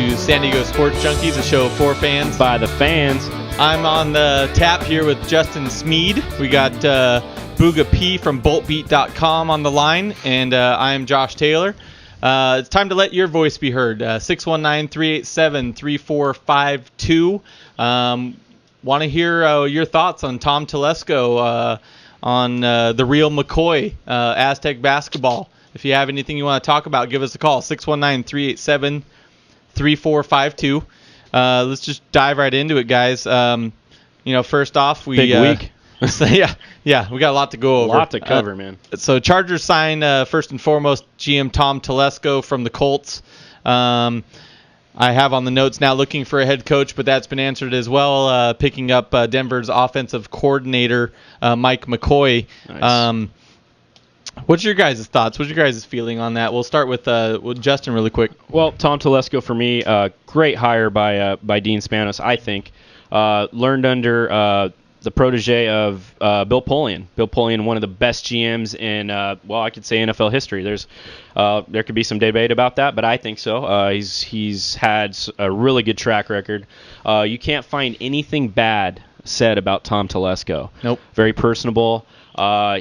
to San Diego Sports Junkies, a show for fans by the fans. I'm on the tap here with Justin Smead. We got BoogaP from boltbeat.com on the line, and I am Josh Taylor. It's time to let your voice be heard. 619-387-3452. Want to hear your thoughts on Tom Telesco, on the real McCoy, Aztec basketball. If you have anything you want to talk about, give us a call, 619-387-3452. Let's just dive right into it, guys. First off, big week. So, we got a lot to go over. A lot to cover, man. So Chargers sign, first and foremost, GM Tom Telesco from the Colts. I have on the notes now looking for a head coach, but that's been answered as well, picking up Denver's offensive coordinator, Mike McCoy. Nice. What's your guys' thoughts? What's your guys' feeling on that? We'll start with Justin really quick. Well, Tom Telesco for me, great hire by Dean Spanos, I think. Learned under the protege of Bill Polian. Bill Polian, one of the best GMs in, I could say NFL history. There could be some debate about that, but I think so. He's had a really good track record. You can't find anything bad said about Tom Telesco. Nope. Very personable.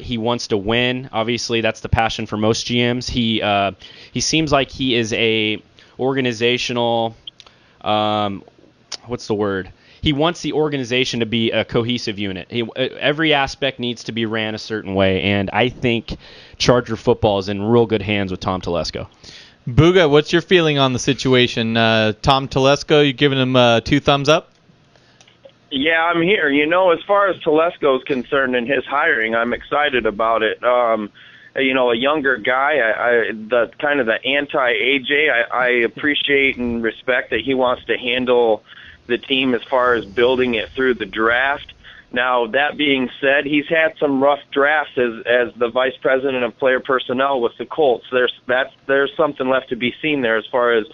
He wants to win. Obviously, that's the passion for most GMs. He seems like he is a organizational. What's the word? He wants the organization to be a cohesive unit. Every aspect needs to be ran a certain way, and I think Charger football is in real good hands with Tom Telesco. Buga, what's your feeling on the situation? Tom Telesco, you giving him 2 thumbs up? Yeah, I'm here. As far as Telesco's concerned and his hiring, I'm excited about it. A younger guy, the kind of the anti-AJ, I appreciate and respect that he wants to handle the team as far as building it through the draft. Now, that being said, he's had some rough drafts as the vice president of player personnel with the Colts. There's something left to be seen there as far as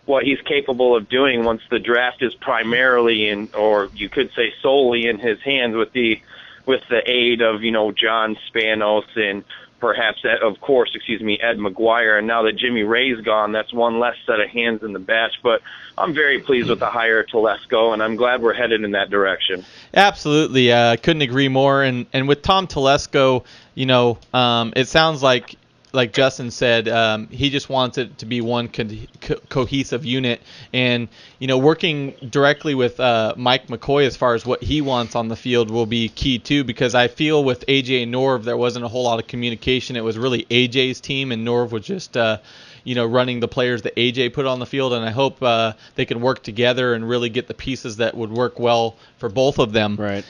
what he's capable of doing once the draft is primarily or you could say solely in his hands with the aid of, John Spanos and perhaps, Ed McGuire. And now that Jimmy Ray's gone, that's one less set of hands in the batch. But I'm very pleased with the hire of Telesco, and I'm glad we're headed in that direction. Absolutely. Couldn't agree more. And with Tom Telesco, it sounds like Justin said, he just wants it to be one cohesive unit. And, working directly with Mike McCoy as far as what he wants on the field will be key, too, because I feel with AJ and Norv, there wasn't a whole lot of communication. It was really AJ's team, and Norv was just running the players that AJ put on the field, and I hope they can work together and really get the pieces that would work well for both of them. Right.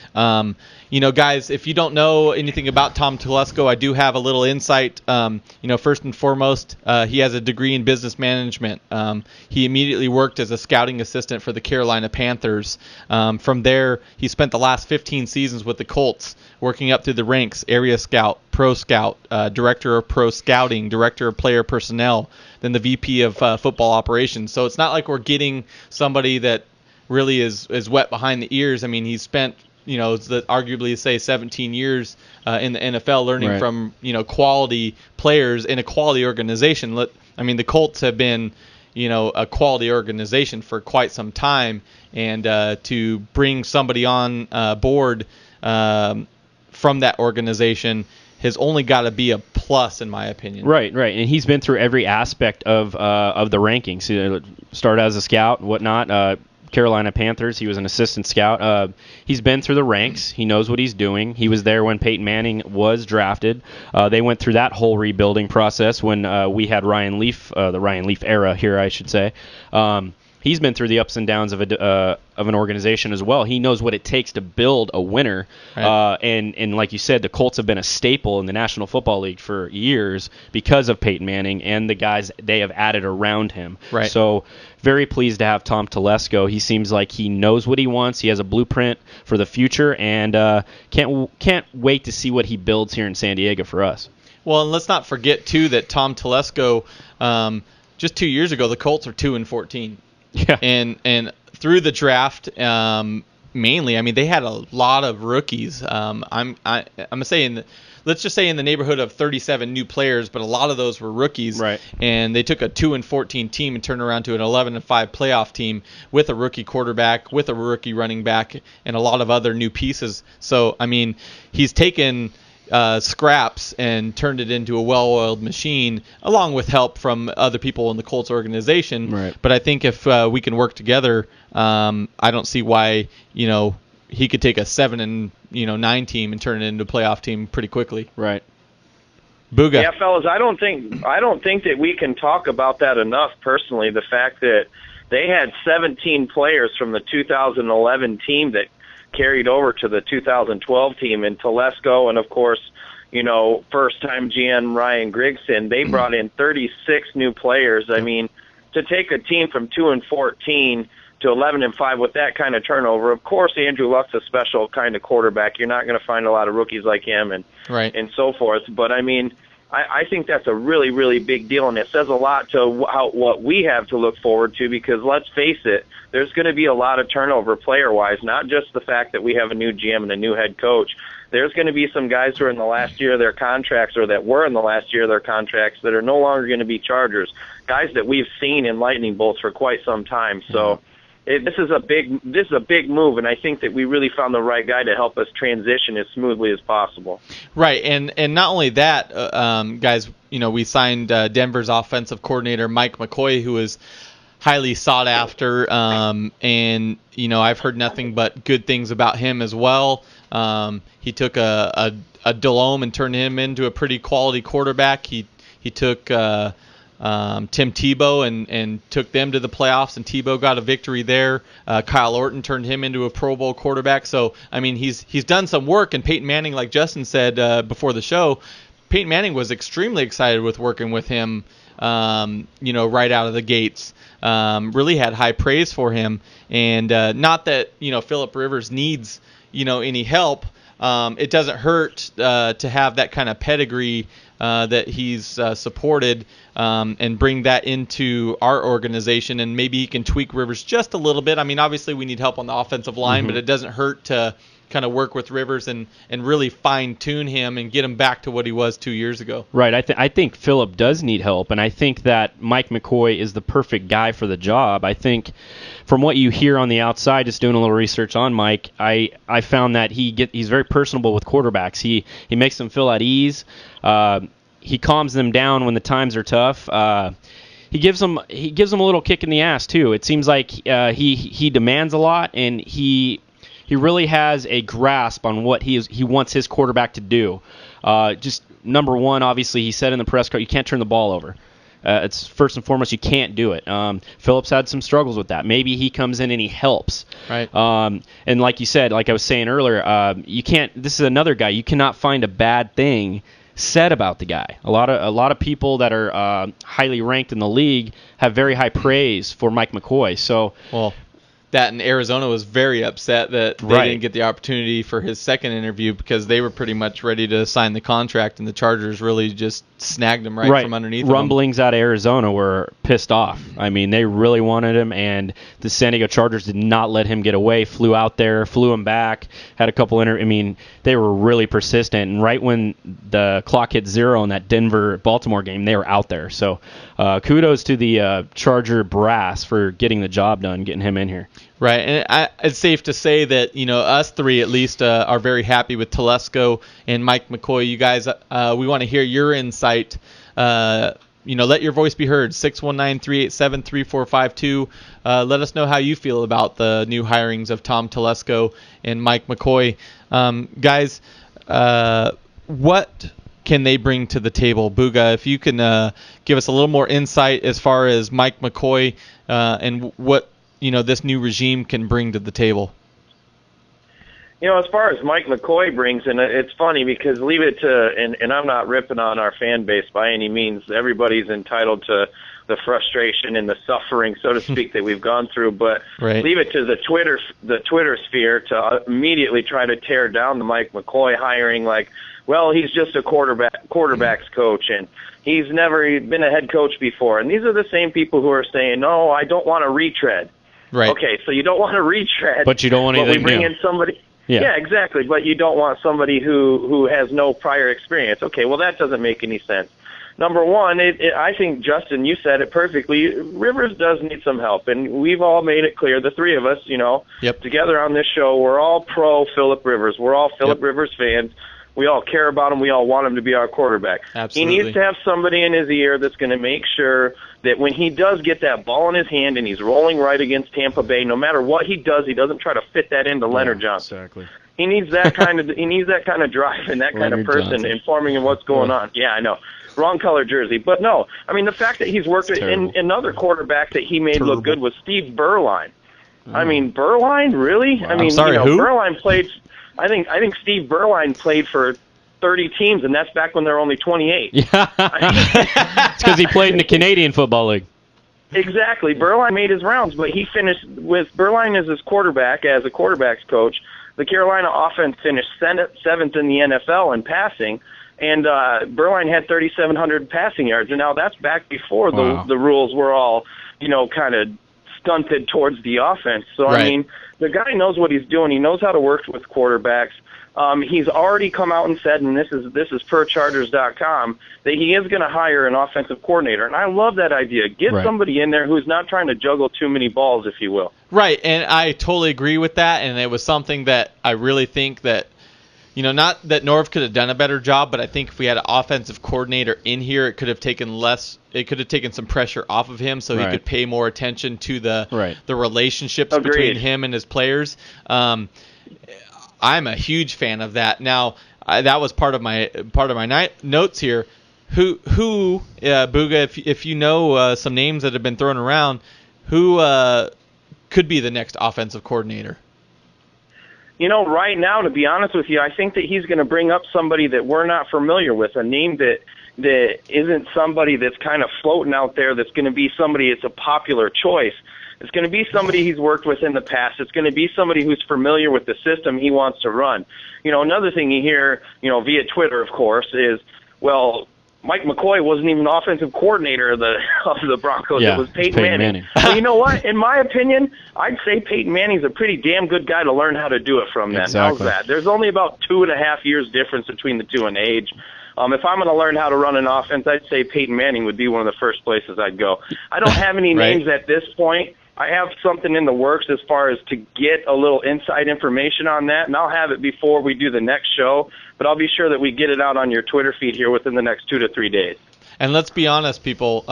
Guys, if you don't know anything about Tom Telesco, I do have a little insight. First and foremost, he has a degree in business management. He immediately worked as a scouting assistant for the Carolina Panthers. From there, he spent the last 15 seasons with the Colts, working up through the ranks, area scout, pro scout, director of pro scouting, director of player personnel, then the VP of football operations. So it's not like we're getting somebody that really is wet behind the ears. I mean, he's spent, arguably say 17 years in the NFL learning right. from, quality players in a quality organization. The Colts have been, a quality organization for quite some time, and to bring somebody on board from that organization has only got to be a plus, in my opinion. Right, and he's been through every aspect of the rankings. Started as a scout, whatnot. Carolina Panthers, he was an assistant scout. He's been through the ranks. He knows what he's doing. He was there when Peyton Manning was drafted. They went through that whole rebuilding process when we had Ryan Leaf, the Ryan Leaf era here, I should say. He's been through the ups and downs of an organization as well. He knows what it takes to build a winner. Right. And like you said, the Colts have been a staple in the National Football League for years because of Peyton Manning and the guys they have added around him. Right. So very pleased to have Tom Telesco. He seems like he knows what he wants. He has a blueprint for the future, and can't wait to see what he builds here in San Diego for us. Well, and let's not forget, too, that Tom Telesco, just 2 years ago, the Colts are 2-14. Yeah. And through the draft, mainly, they had a lot of rookies. I'm saying, let's just say in the neighborhood of 37 new players, but a lot of those were rookies. Right. And they took a 2-14 team and turned around to an 11-5 playoff team with a rookie quarterback, with a rookie running back, and a lot of other new pieces. So, I mean, he's taken scraps and turned it into a well-oiled machine, along with help from other people in the Colts organization. Right. But I think if we can work together, I don't see why, he could take a 7-9 team and turn it into a playoff team pretty quickly. Right. Buga. Yeah, fellas, I don't think that we can talk about that enough. Personally, the fact that they had 17 players from the 2011 team that carried over to the 2012 team, and Telesco, and of course, first-time GM Ryan Grigson, they brought in 36 new players. I mean, to take a team from 2-14 to 11-5 with that kind of turnover, of course, Andrew Luck's a special kind of quarterback. You're not going to find a lot of rookies like him, and so forth. But I mean, I think that's a really, really big deal, and it says a lot to what we have to look forward to, because let's face it, there's going to be a lot of turnover player-wise, not just the fact that we have a new GM and a new head coach. There's going to be some guys who are in the last year of their contracts, or that were in the last year of their contracts, that are no longer going to be Chargers, guys that we've seen in lightning bolts for quite some time. So this is a big move, and I think that we really found the right guy to help us transition as smoothly as possible. Right, and not only that, guys, we signed Denver's offensive coordinator Mike McCoy, who is highly sought after, and I've heard nothing but good things about him as well. He took a Delhomme and turned him into a pretty quality quarterback. He took Tim Tebow and took them to the playoffs, and Tebow got a victory there. Kyle Orton turned him into a Pro Bowl quarterback. So, I mean, he's done some work, and Peyton Manning, like Justin said before the show, Peyton Manning was extremely excited with working with him, right out of the gates. Really had high praise for him. And not that, Phillip Rivers needs, any help. It doesn't hurt to have that kind of pedigree that he's supported, and bring that into our organization, and maybe he can tweak Rivers just a little bit. I mean, obviously we need help on the offensive line, but it doesn't hurt to kind of work with Rivers and really fine-tune him and get him back to what he was 2 years ago. Right. I think Phillip does need help, and I think that Mike McCoy is the perfect guy for the job. I think from what you hear on the outside, just doing a little research on Mike, I found that he's very personable with quarterbacks. He makes them feel at ease. He calms them down when the times are tough. He gives them a little kick in the ass too. It seems like he demands a lot, and he really has a grasp on what he wants his quarterback to do. Just number one, obviously, he said in the press conference, you can't turn the ball over. It's first and foremost, you can't do it. Phillips had some struggles with that. Maybe he comes in and he helps. Right. And like you said, like I was saying earlier, you can't. This is another guy. You cannot find a bad thing said about the guy. A lot of people that are highly ranked in the league have very high praise for Mike McCoy. So. Well, that in Arizona was very upset that they didn't get the opportunity for his second interview, because they were pretty much ready to sign the contract, and the Chargers really just snagged him right from underneath him. Rumblings out of Arizona were pissed off. I mean, they really wanted him, and the San Diego Chargers did not let him get away. Flew out there, flew him back, had a couple they were really persistent, and right when the clock hit zero in that Denver-Baltimore game, they were out there. So kudos to the Charger brass for getting the job done, getting him in here. Right, and it's safe to say that, us three at least are very happy with Telesco and Mike McCoy. You guys, we want to hear your insight. Let your voice be heard, 619-387-3452. Let us know how you feel about the new hirings of Tom Telesco and Mike McCoy. Guys, what can they bring to the table? Buga, if you can give us a little more insight as far as Mike McCoy and what this new regime can bring to the table. As far as Mike McCoy brings, and it's funny because leave it to, and I'm not ripping on our fan base by any means. Everybody's entitled to the frustration and the suffering, so to speak, that we've gone through. But leave it to the Twitter sphere to immediately try to tear down the Mike McCoy hiring, like, well, he's just a quarterbacks coach, and he's never been a head coach before. And these are the same people who are saying, no, I don't want to retread. Right. Okay, so you don't want to retread, but you don't want anything we bring in somebody. Yeah, exactly. But you don't want somebody who has no prior experience. Okay, well, that doesn't make any sense. Number one, I think, Justin, you said it perfectly. Rivers does need some help, and we've all made it clear, the three of us, together on this show, we're all pro Phillip Rivers. We're all Phillip Rivers fans. We all care about him. We all want him to be our quarterback. Absolutely. He needs to have somebody in his ear that's going to make sure that when he does get that ball in his hand and he's rolling right against Tampa Bay, no matter what he does, he doesn't try to fit that into Leonard Johnson. Exactly. He needs that kind of drive and that kind of person informing him what's going on. Yeah, I know. Wrong color jersey. But no, I mean, the fact that he's worked with another quarterback that he made look good was Steve Berline. I mean, Berline, really? Wow. I mean, who? Berline played. I think Steve Berline played for 30 teams, and that's back when there were only 28. Yeah, it's because he played in the Canadian Football League. Exactly. Berline made his rounds, but he finished with Berline as his quarterback, as a quarterback's coach. The Carolina offense finished seventh in the NFL in passing, and Berline had 3,700 passing yards. And now that's back before the rules were all, kind of stunted towards the offense. So, right. I mean, the guy knows what he's doing. He knows how to work with quarterbacks. He's already come out and said, and this is per Chargers.com, that he is going to hire an offensive coordinator. And I love that idea. Get somebody in there who's not trying to juggle too many balls, if you will. Right, and I totally agree with that. And it was something that I really think that, not that Norv could have done a better job, but I think if we had an offensive coordinator in here, it could have taken some pressure off of him so he could pay more attention to the relationships between him and his players. I'm a huge fan of that. Now, that was part of my notes here. Who Buga, if you know some names that have been thrown around, who could be the next offensive coordinator? Right now, to be honest with you, I think that he's going to bring up somebody that we're not familiar with, a name that isn't somebody that's kind of floating out there, that's going to be somebody that's a popular choice. It's going to be somebody he's worked with in the past. It's going to be somebody who's familiar with the system he wants to run. Another thing you hear, via Twitter, of course, is, well, Mike McCoy wasn't even offensive coordinator of the Broncos. Yeah, it was Peyton Manning. Well, you know what? In my opinion, I'd say Peyton Manning's a pretty damn good guy to learn how to do it from then. Exactly. How's that? There's only about 2.5 years difference between the two in age. If I'm going to learn how to run an offense, I'd say Peyton Manning would be one of the first places I'd go. I don't have any names at this point. I have something in the works as far as to get a little inside information on that, and I'll have it before we do the next show, but I'll be sure that we get it out on your Twitter feed here within the next 2 to 3 days. And let's be honest, people,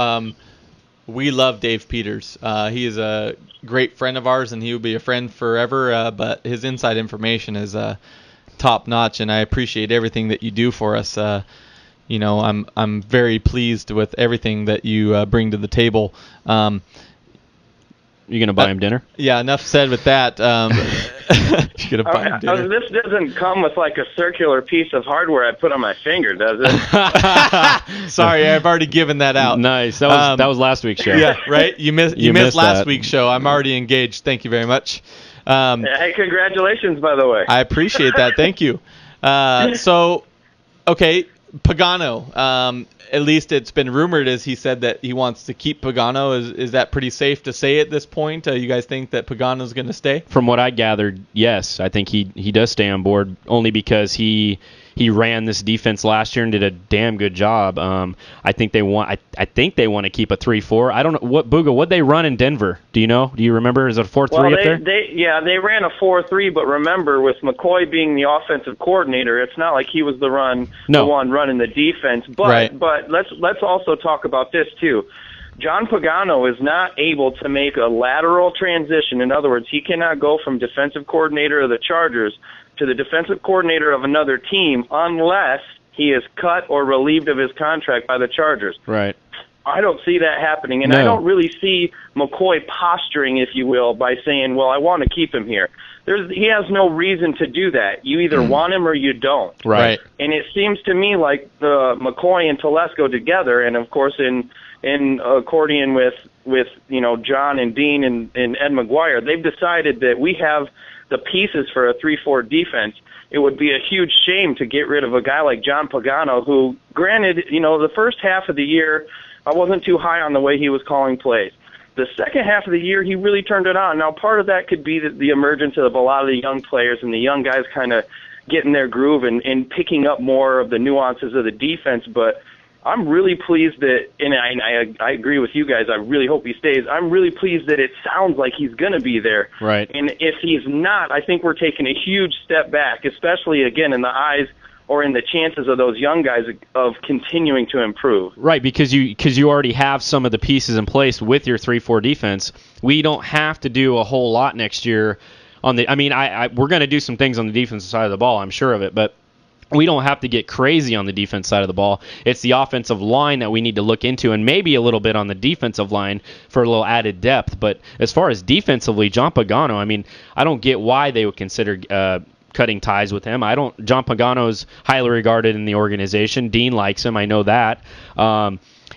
we love Dave Peters. He is a great friend of ours, and he will be a friend forever, but his inside information is top-notch, and I appreciate everything that you do for us. I'm very pleased with everything that you bring to the table. You gonna buy him dinner? Yeah, enough said with that. You're gonna buy him dinner. This doesn't come with like a circular piece of hardware I put on my finger, does it? Sorry, I've already given that out. Nice. That was last week's show. Yeah, right. You missed last week's show. I'm already engaged. Thank you very much. Hey, congratulations, by the way. I appreciate that. Thank you. Okay, Pagano. At least it's been rumored, as he said, that he wants to keep Pagano. Is that pretty safe to say at this point? You guys think that Pagano's going to stay? From what I gathered, yes. I think he does stay on board, only because he ran this defense last year and did a damn good job. I think they want to keep a 3-4. I don't know what'd they run in Denver. Do you know? Do you remember? Is it a 4-3 up there? They ran a 4-3, but remember, with McCoy being the offensive coordinator, it's not like he was the one running the defense. But let's also talk about this too. John Pagano is not able to make a lateral transition. In other words, he cannot go from defensive coordinator of the Chargers to the defensive coordinator of another team unless he is cut or relieved of his contract by the Chargers. Right. I don't see that happening, and I don't really see McCoy posturing, if you will, by saying, well, I want to keep him here. He has no reason to do that. You either want him or you don't. Right. And it seems to me like the McCoy and Telesco together, and of course in accordion with John and Dean and Ed McGuire, they've decided that we have the pieces for a 3-4 defense. It would be a huge shame to get rid of a guy like John Pagano, who, granted, the first half of the year, I wasn't too high on the way he was calling plays. The second half of the year, he really turned it on. Now, part of that could be the emergence of a lot of the young players and the young guys kind of getting their groove and picking up more of the nuances of the defense. But I'm really pleased that, and I agree with you guys, I really hope he stays. I'm really pleased that it sounds like he's going to be there. Right. And if he's not, I think we're taking a huge step back, especially, again, in the eyes or in the chances of those young guys of continuing to improve. Right, because you already have some of the pieces in place with your 3-4 defense. We don't have to do a whole lot next year on the. I mean, we're going to do some things on the defensive side of the ball, I'm sure of it, but we don't have to get crazy on the defense side of the ball. It's the offensive line that we need to look into, and maybe a little bit on the defensive line for a little added depth. But as far as defensively, John Pagano, I mean, I don't get why they would consider cutting ties with him. John Pagano's highly regarded in the organization. Dean likes him. I know that.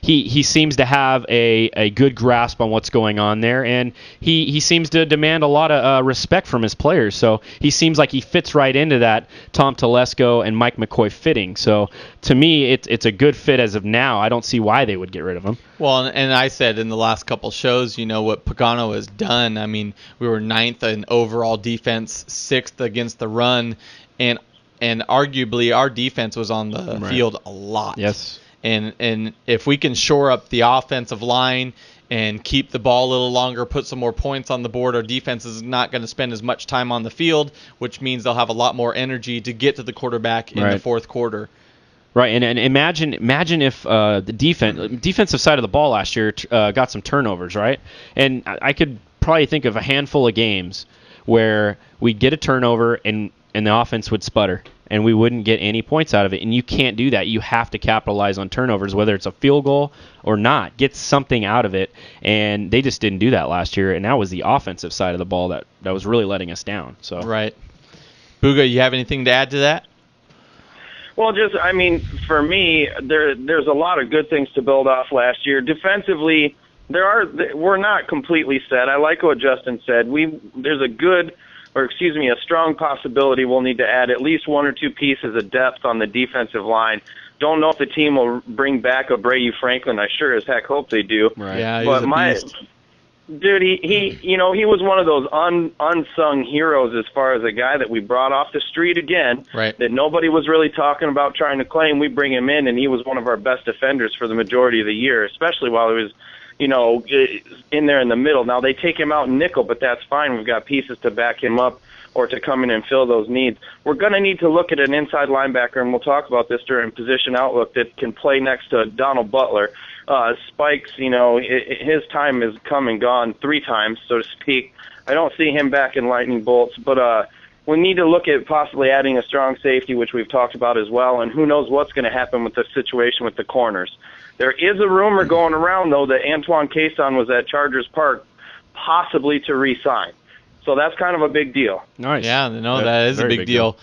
He seems to have a good grasp on what's going on there, and he seems to demand a lot of respect from his players. So he seems like he fits right into that Tom Telesco and Mike McCoy fitting. So to me, it's a good fit as of now. I don't see why they would get rid of him. Well, and I said in the last couple shows, what Pagano has done. I mean, we were 9th in overall defense, 6th against the run, and arguably our defense was on the field a lot. Yes. And if we can shore up the offensive line and keep the ball a little longer, put some more points on the board, our defense is not going to spend as much time on the field, which means they'll have a lot more energy to get to the quarterback in the fourth quarter. Right, and imagine if the defensive side of the ball last year got some turnovers, right? And I could probably think of a handful of games where we'd get a turnover and the offense would sputter, and we wouldn't get any points out of it. And you can't do that. You have to capitalize on turnovers, whether it's a field goal or not. Get something out of it, and they just didn't do that last year, and that was the offensive side of the ball that was really letting us down. So right. Buga, you have anything to add to that? Well, for me, there's a lot of good things to build off last year. Defensively, we're not completely set. I like what Justin said. There's a strong possibility we'll need to add at least one or two pieces of depth on the defensive line. Don't know if the team will bring back a Brady Franklin. I sure as heck hope they do. Right. Yeah, he's a beast. Dude, he was one of those unsung heroes as far as a guy that we brought off the street again, right, that nobody was really talking about trying to claim. We bring him in, and he was one of our best defenders for the majority of the year, especially while he was, in there in the middle. Now, they take him out in nickel, but that's fine. We've got pieces to back him up or to come in and fill those needs. We're going to need to look at an inside linebacker, and we'll talk about this during Position Outlook, that can play next to Donald Butler. Spikes, his time has come and gone 3 times, so to speak. I don't see him back in lightning bolts, but we need to look at possibly adding a strong safety, which we've talked about as well, and who knows what's going to happen with the situation with the corners. There is a rumor going around, though, that Antoine Cason was at Chargers Park possibly to re-sign. So that's kind of a big deal. Nice. Yeah, that is a big deal.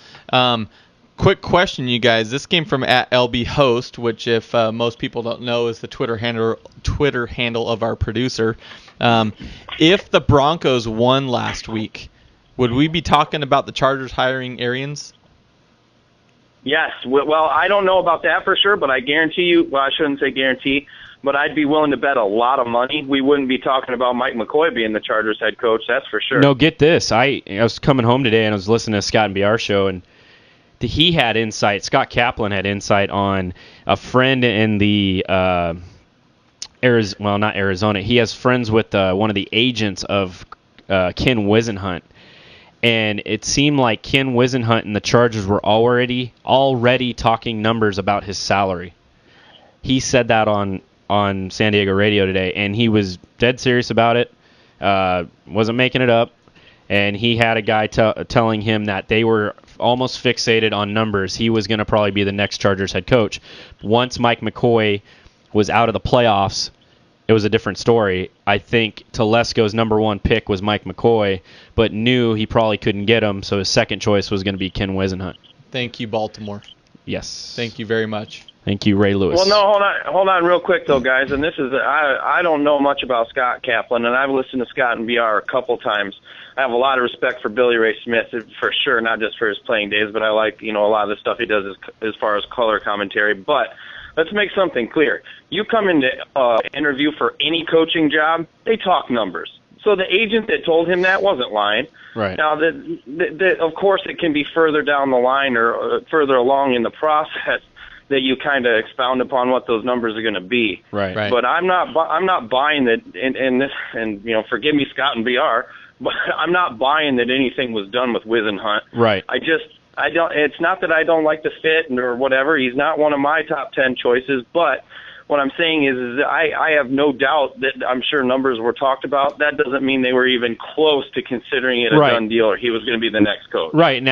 Quick question, you guys. This came from @LBHost, which, if most people don't know, is the Twitter handle of our producer. If the Broncos won last week, would we be talking about the Chargers hiring Arians? Yes. Well, I don't know about that for sure, but I guarantee you, well, I shouldn't say guarantee, but I'd be willing to bet a lot of money we wouldn't be talking about Mike McCoy being the Chargers head coach. That's for sure. No, get this. I was coming home today and I was listening to Scott and BR show, and he had insight. Scott Kaplan had insight on a friend in the not Arizona. He has friends with one of the agents of Ken Wisenhunt. And it seemed like Ken Wisenhunt and the Chargers were already talking numbers about his salary. He said that on San Diego radio today, and he was dead serious about it. Wasn't making it up. And he had a guy telling him that they were almost fixated on numbers. He was going to probably be the next Chargers head coach. Once Mike McCoy was out of the playoffs, it was a different story. I think Telesco's number 1 pick was Mike McCoy, but knew he probably couldn't get him, so his second choice was going to be Ken Wisenhunt. Thank you, Baltimore. Yes. Thank you very much. Thank you, Ray Lewis. Well, no, hold on real quick, though, guys. And this is, I don't know much about Scott Kaplan, and I've listened to Scott and BR a couple times. I have a lot of respect for Billy Ray Smith, for sure, not just for his playing days, but I like, a lot of the stuff he does as far as color commentary. But let's make something clear. You come into interview for any coaching job, they talk numbers. So the agent that told him that wasn't lying. Right. Now, of course, it can be further down the line or further along in the process that you kind of expound upon what those numbers are going to be. Right. But I'm not buying that, and you know, forgive me, Scott and BR, but I'm not buying that anything was done with Wisenhunt. Right. I don't. It's not that I don't like the fit or whatever. He's not one of my top 10 choices, but what I'm saying is that I have no doubt that I'm sure numbers were talked about. That doesn't mean they were even close to considering it a done deal or he was going to be the next coach. Right. And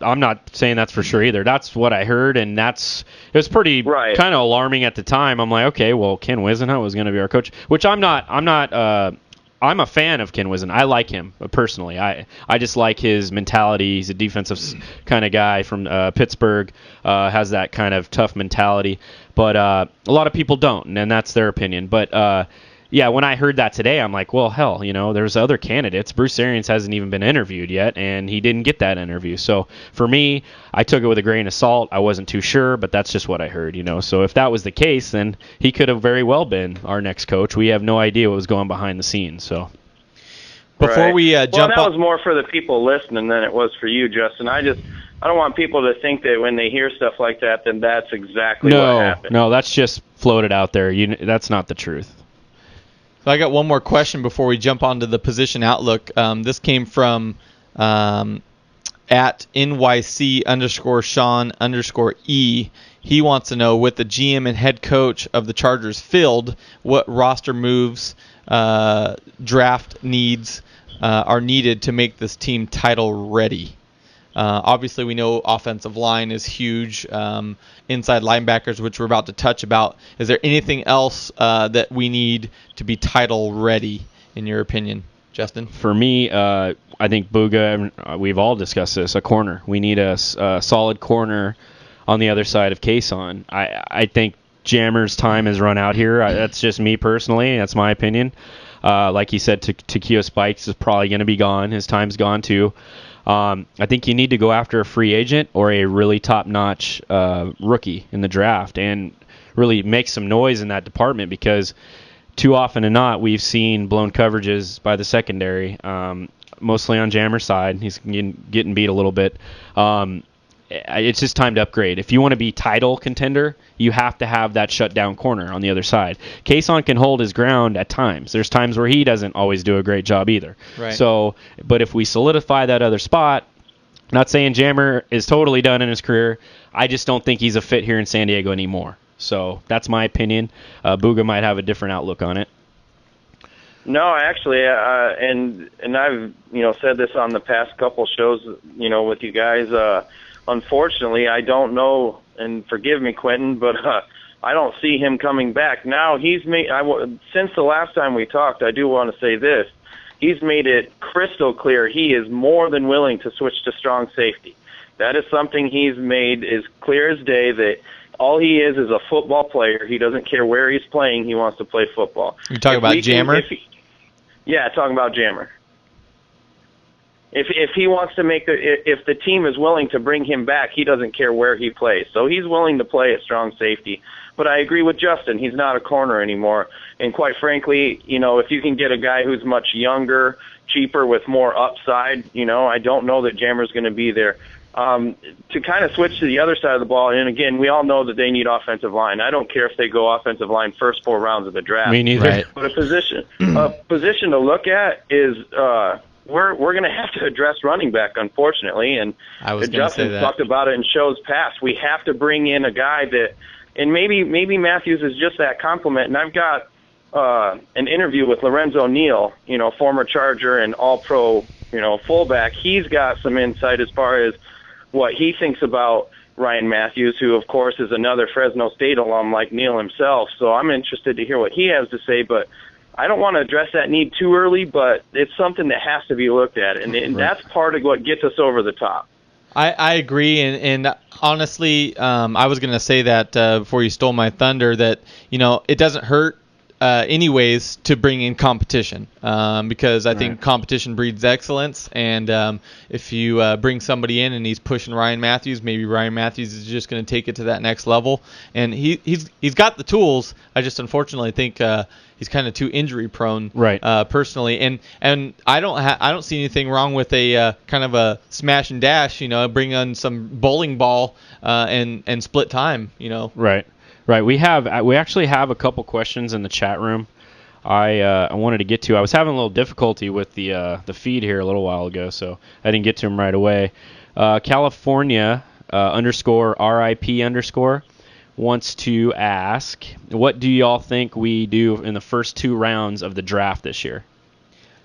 I'm not saying that's for sure either. That's what I heard, and it was pretty kind of alarming at the time. I'm like, okay, well, Ken Wisenhunt was going to be our coach, which I'm a fan of Ken Wisenhunt. I like him personally. I just like his mentality. He's a defensive kind of guy from Pittsburgh, has that kind of tough mentality. But a lot of people don't, and that's their opinion. But, yeah, when I heard that today, I'm like, well, hell, you know, there's other candidates. Bruce Arians hasn't even been interviewed yet, and he didn't get that interview. So for me, I took it with a grain of salt. I wasn't too sure, but that's just what I heard, you know. So if that was the case, then he could have very well been our next coach. We have no idea what was going behind the scenes. So before we jump that was more for the people listening than it was for you, Justin. I don't want people to think that when they hear stuff like that, then that's exactly what happened. No, that's just floated out there. That's not the truth. So I got one more question before we jump onto the position outlook. This came from at NYC_Sean_E. He wants to know, with the GM and head coach of the Chargers filled, what roster moves, draft needs are needed to make this team title ready? Obviously, we know offensive line is huge. Inside linebackers, which we're about to touch about. Is there anything else that we need to be title ready, in your opinion, Justin? For me, I think Buga, we've all discussed this, a corner. We need a solid corner on the other side of Kason. I think Jammer's time has run out here. That's just me personally. That's my opinion. Like he said, Takeo Spikes is probably going to be gone. His time's gone too. I think you need to go after a free agent or a really top-notch rookie in the draft and really make some noise in that department, because too often than not, we've seen blown coverages by the secondary, mostly on Jammer's side. He's getting beat a little bit. It's just time to upgrade. If you want to be title contender, you have to have that shutdown corner on the other side. Kason can hold his ground at times. There's times where he doesn't always do a great job either. Right. So, but if we solidify that other spot, not saying Jammer is totally done in his career, I just don't think he's a fit here in San Diego anymore. So that's my opinion. Buga might have a different outlook on it. No, actually, and I've said this on the past couple shows, with you guys. Unfortunately, I don't know, and forgive me, Quentin, but I don't see him coming back. Now, since the last time we talked, I do want to say this. He's made it crystal clear he is more than willing to switch to strong safety. That is something he's made as clear as day, that all he is a football player. He doesn't care where he's playing. He wants to play football. You're talking about Jammer? Yeah, talking about Jammer. If he wants to if the team is willing to bring him back, he doesn't care where he plays. So he's willing to play at strong safety. But I agree with Justin. He's not a corner anymore. And quite frankly, if you can get a guy who's much younger, cheaper, with more upside, I don't know that Jammer's going to be there. To kind of switch to the other side of the ball, and again, we all know that they need offensive line. I don't care if they go offensive line first 4 rounds of the draft. Me neither. Right. But a position to look at is we're going to have to address running back, unfortunately. And Justin talked about it in shows past. We have to bring in a guy that, and maybe Matthews is just that compliment. And I've got an interview with Lorenzo Neal, former Charger and All-Pro, fullback. He's got some insight as far as what he thinks about Ryan Matthews, who, of course, is another Fresno State alum like Neal himself. So I'm interested to hear what he has to say, but I don't want to address that need too early, but it's something that has to be looked at, and that's part of what gets us over the top. I agree, and honestly, I was going to say that before you stole my thunder, that it doesn't hurt anyways to bring in competition, because I think competition breeds excellence. And if you bring somebody in and he's pushing Ryan Matthews, maybe Ryan Matthews is just going to take it to that next level. And he's got the tools. I just unfortunately think he's kind of too injury prone, personally. And I don't see anything wrong with a kind of a smash and dash. Bring on some bowling ball and split time. Right. We actually have a couple questions in the chat room. I wanted to get to. I was having a little difficulty with the feed here a little while ago, so I didn't get to them right away. California _RIP_ wants to ask, what do y'all think we do in the first 2 rounds of the draft this year?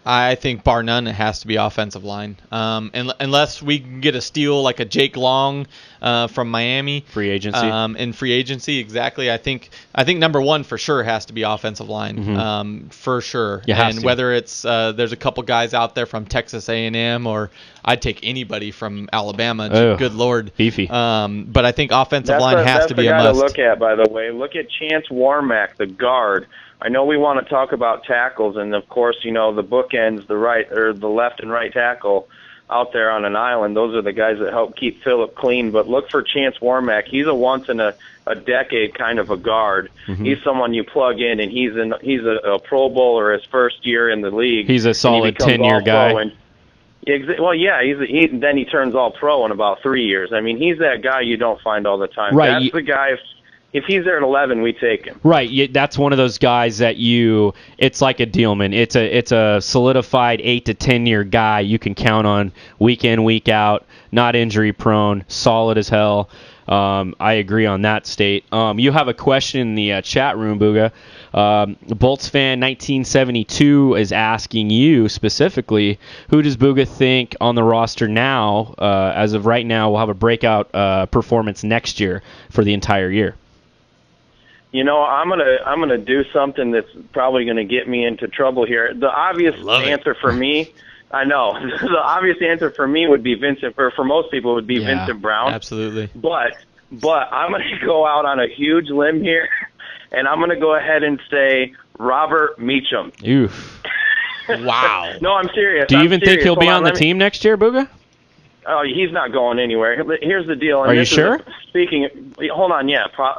I think bar none, it has to be offensive line. Unless we can get a steal like a Jake Long from Miami. Free agency. In free agency, exactly. I think number 1 for sure has to be offensive line, for sure. And whether it's there's a couple guys out there from Texas A&M, or I'd take anybody from Alabama. Good Lord. Beefy. But I think offensive line has to be a must. That's the guy to look at, by the way. Look at Chance Warmack, the guard. I know we want to talk about tackles, and of course, the bookends, the right or the left and right tackle out there on an island. Those are the guys that help keep Phillips clean. But look for Chance Warmack. He's a once in a decade kind of a guard. He's someone you plug in, and he's a Pro Bowler his first year in the league. He's a solid 10-year guy. Then he turns all pro in about 3 years. I mean, he's that guy you don't find all the time. Right. That's the guy. If he's there at 11, we take him. Right. That's one of those guys that it's like a Dealman. It's a solidified 8 to 10 year guy you can count on week in, week out, not injury prone, solid as hell. I agree on that state. You have a question in the chat room, Buga. Bolts fan 1972 is asking you specifically, who does Buga think on the roster now, as of right now, will have a breakout performance next year for the entire year? I'm gonna do something that's probably gonna get me into trouble here. The obvious answer for me, I know, the obvious answer for me would be Vincent, or for most people would be Vincent Brown. Absolutely. But I'm gonna go out on a huge limb here, and I'm gonna go ahead and say Robert Meacham. Oof. Wow. No, I'm serious. Do you even think he'll be on the team next year, Buga? Oh, he's not going anywhere. Here's the deal. And Are you sure? Hold on,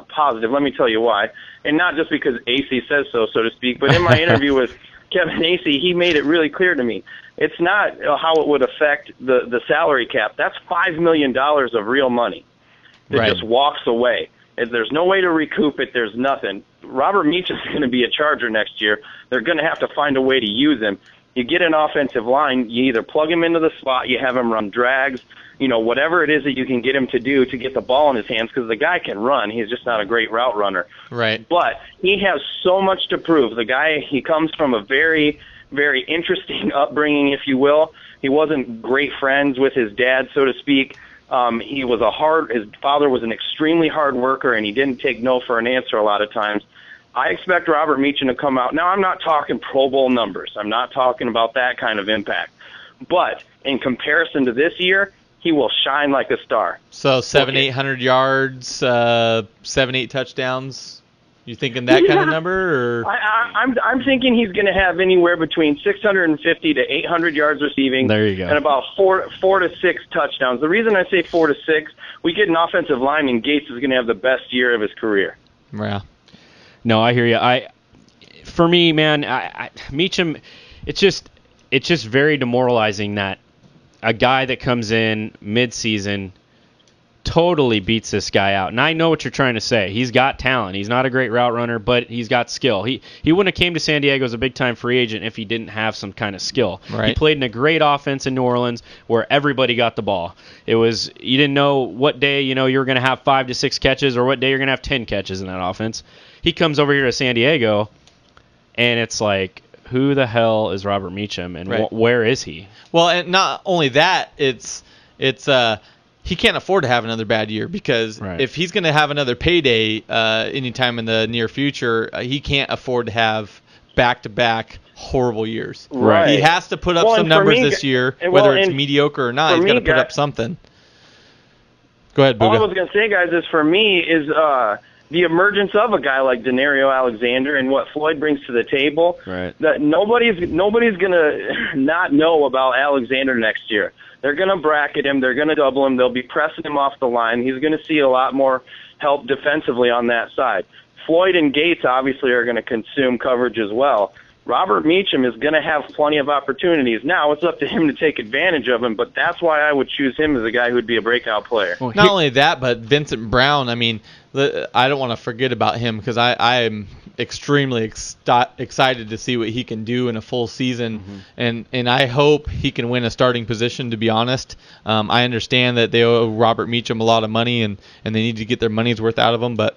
positive. Let me tell you why. And not just because AC says so to speak, but in my interview with Kevin AC, he made it really clear to me. It's not how it would affect the salary cap. That's $5 million of real money that just walks away. If there's no way to recoup it, there's nothing. Robert Meacham's going to be a Charger next year. They're going to have to find a way to use him. You get an offensive line, you either plug him into the slot, you have him run drags, whatever it is that you can get him to do to get the ball in his hands, because the guy can run. He's just not a great route runner. Right. But he has so much to prove. The guy, he comes from a very, very interesting upbringing, if you will. He wasn't great friends with his dad, so to speak. His father was an extremely hard worker, and he didn't take no for an answer a lot of times. I expect Robert Meacham to come out. Now, I'm not talking Pro Bowl numbers. I'm not talking about that kind of impact. But in comparison to this year, he will shine like a star. So 800 yards, 7-8 touchdowns. You thinking that kind of number? Or? I'm thinking he's going to have anywhere between 650 to 800 yards receiving. There you go. And about four to six touchdowns. The reason I say 4 to 6, we get an offensive lineman. Gates is going to have the best year of his career. Yeah. No, I hear you. For me, man, Meacham, it's just very demoralizing that a guy that comes in mid-season totally beats this guy out. And I know what you're trying to say. He's got talent. He's not a great route runner, but he's got skill. He wouldn't have came to San Diego as a big-time free agent if he didn't have some kind of skill. Right. He played in a great offense in New Orleans where everybody got the ball. You didn't know what day you were going to have 5 to 6 catches or what day you're going to have 10 catches in that offense. He comes over here to San Diego, and it's like, who the hell is Robert Meacham, and where is he? Well, and not only that, it's he can't afford to have another bad year, because if he's going to have another payday anytime in the near future, he can't afford to have back-to-back horrible years. Right. He has to put up some numbers this year, whether it's mediocre or not. He's got to put up something. Go ahead, Buga. All I was going to say, guys, is for me is the emergence of a guy like Denario Alexander and what Floyd brings to the table, right, that nobody's going to not know about Alexander next year. They're going to bracket him. They're going to double him. They'll be pressing him off the line. He's going to see a lot more help defensively on that side. Floyd and Gates obviously are going to consume coverage as well. Robert Meacham is going to have plenty of opportunities. Now, it's up to him to take advantage of them, but that's why I would choose him as a guy who would be a breakout player. Well, not only that, but Vincent Brown, I mean, I don't want to forget about him because I am extremely excited to see what he can do in a full season, and I hope he can win a starting position, to be honest. I understand that they owe Robert Meacham a lot of money, and they need to get their money's worth out of him, but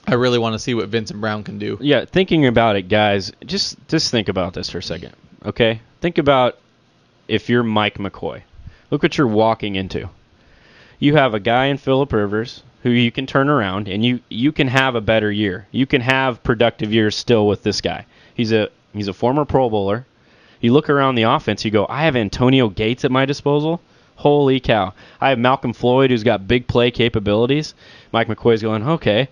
I really want to see what Vincent Brown can do. Yeah, thinking about it, guys, just think about this for a second, okay? Think about if you're Mike McCoy. Look what you're walking into. You have a guy in Phillip Rivers who you can turn around, and you can have a better year. You can have productive years still with this guy. He's a former Pro Bowler. You look around the offense, you go, I have Antonio Gates at my disposal. Holy cow. I have Malcolm Floyd who's got big play capabilities. Mike McCoy's going, okay.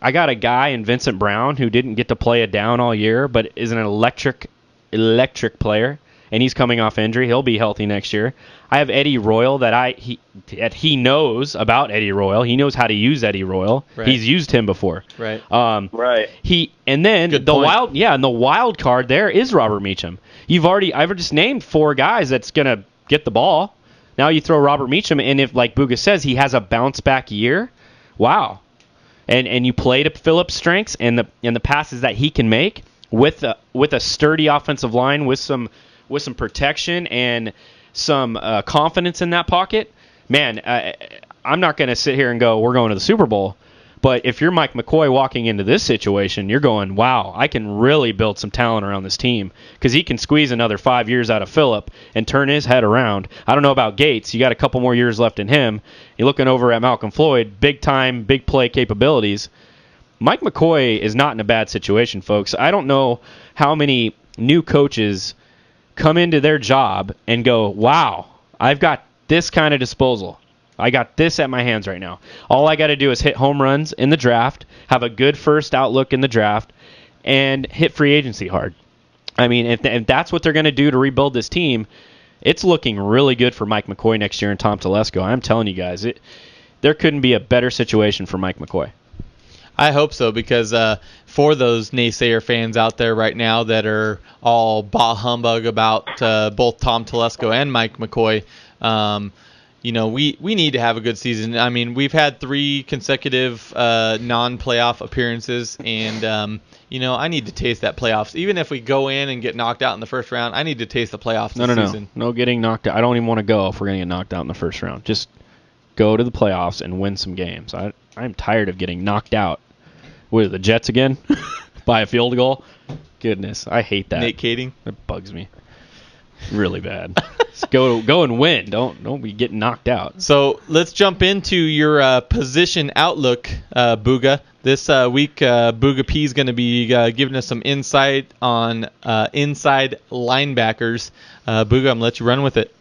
I got a guy in Vincent Brown who didn't get to play a down all year, but is an electric player, and he's coming off injury. He'll be healthy next year. I have Eddie Royal he knows about Eddie Royal. He knows how to use Eddie Royal. Right. He's used him before. Right. Right. And then Good the point. wild card there is Robert Meacham. I've just named 4 guys that's gonna get the ball. Now you throw Robert Meacham, and if, like Buga says, he has a bounce back year, wow. And you play to Phillips' strengths and the passes that he can make with a sturdy offensive line with some protection and some confidence in that pocket. Man, I'm not going to sit here and go, we're going to the Super Bowl. But if you're Mike McCoy walking into this situation, you're going, wow, I can really build some talent around this team because he can squeeze another 5 years out of Phillip and turn his head around. I don't know about Gates. You got a couple more years left in him. You're looking over at Malcolm Floyd, big time, big play capabilities. Mike McCoy is not in a bad situation, folks. I don't know how many new coaches come into their job and go, wow, I've got this kind of disposal. I got this at my hands right now. All I got to do is hit home runs in the draft, have a good first outlook in the draft, and hit free agency hard. I mean, if that's what they're going to do to rebuild this team, it's looking really good for Mike McCoy next year and Tom Telesco. I'm telling you guys, there couldn't be a better situation for Mike McCoy. I hope so, because for those naysayer fans out there right now that are all bah humbug about both Tom Telesco and Mike McCoy, we need to have a good season. I mean, we've had 3 consecutive non-playoff appearances, and I need to taste that playoffs. Even if we go in and get knocked out in the first round, I need to taste the playoffs this season. No getting knocked out. I don't even want to go if we're going to get knocked out in the first round. Just go to the playoffs and win some games. I'm tired of getting knocked out. What are the Jets again? By a field goal? Goodness, I hate that. Nate Kading? It bugs me. Really bad. Just go and win. Don't be getting knocked out. So let's jump into your position outlook, Buga. This week, BoogaP is going to be giving us some insight on inside linebackers. Buga, I'm going to let you run with it.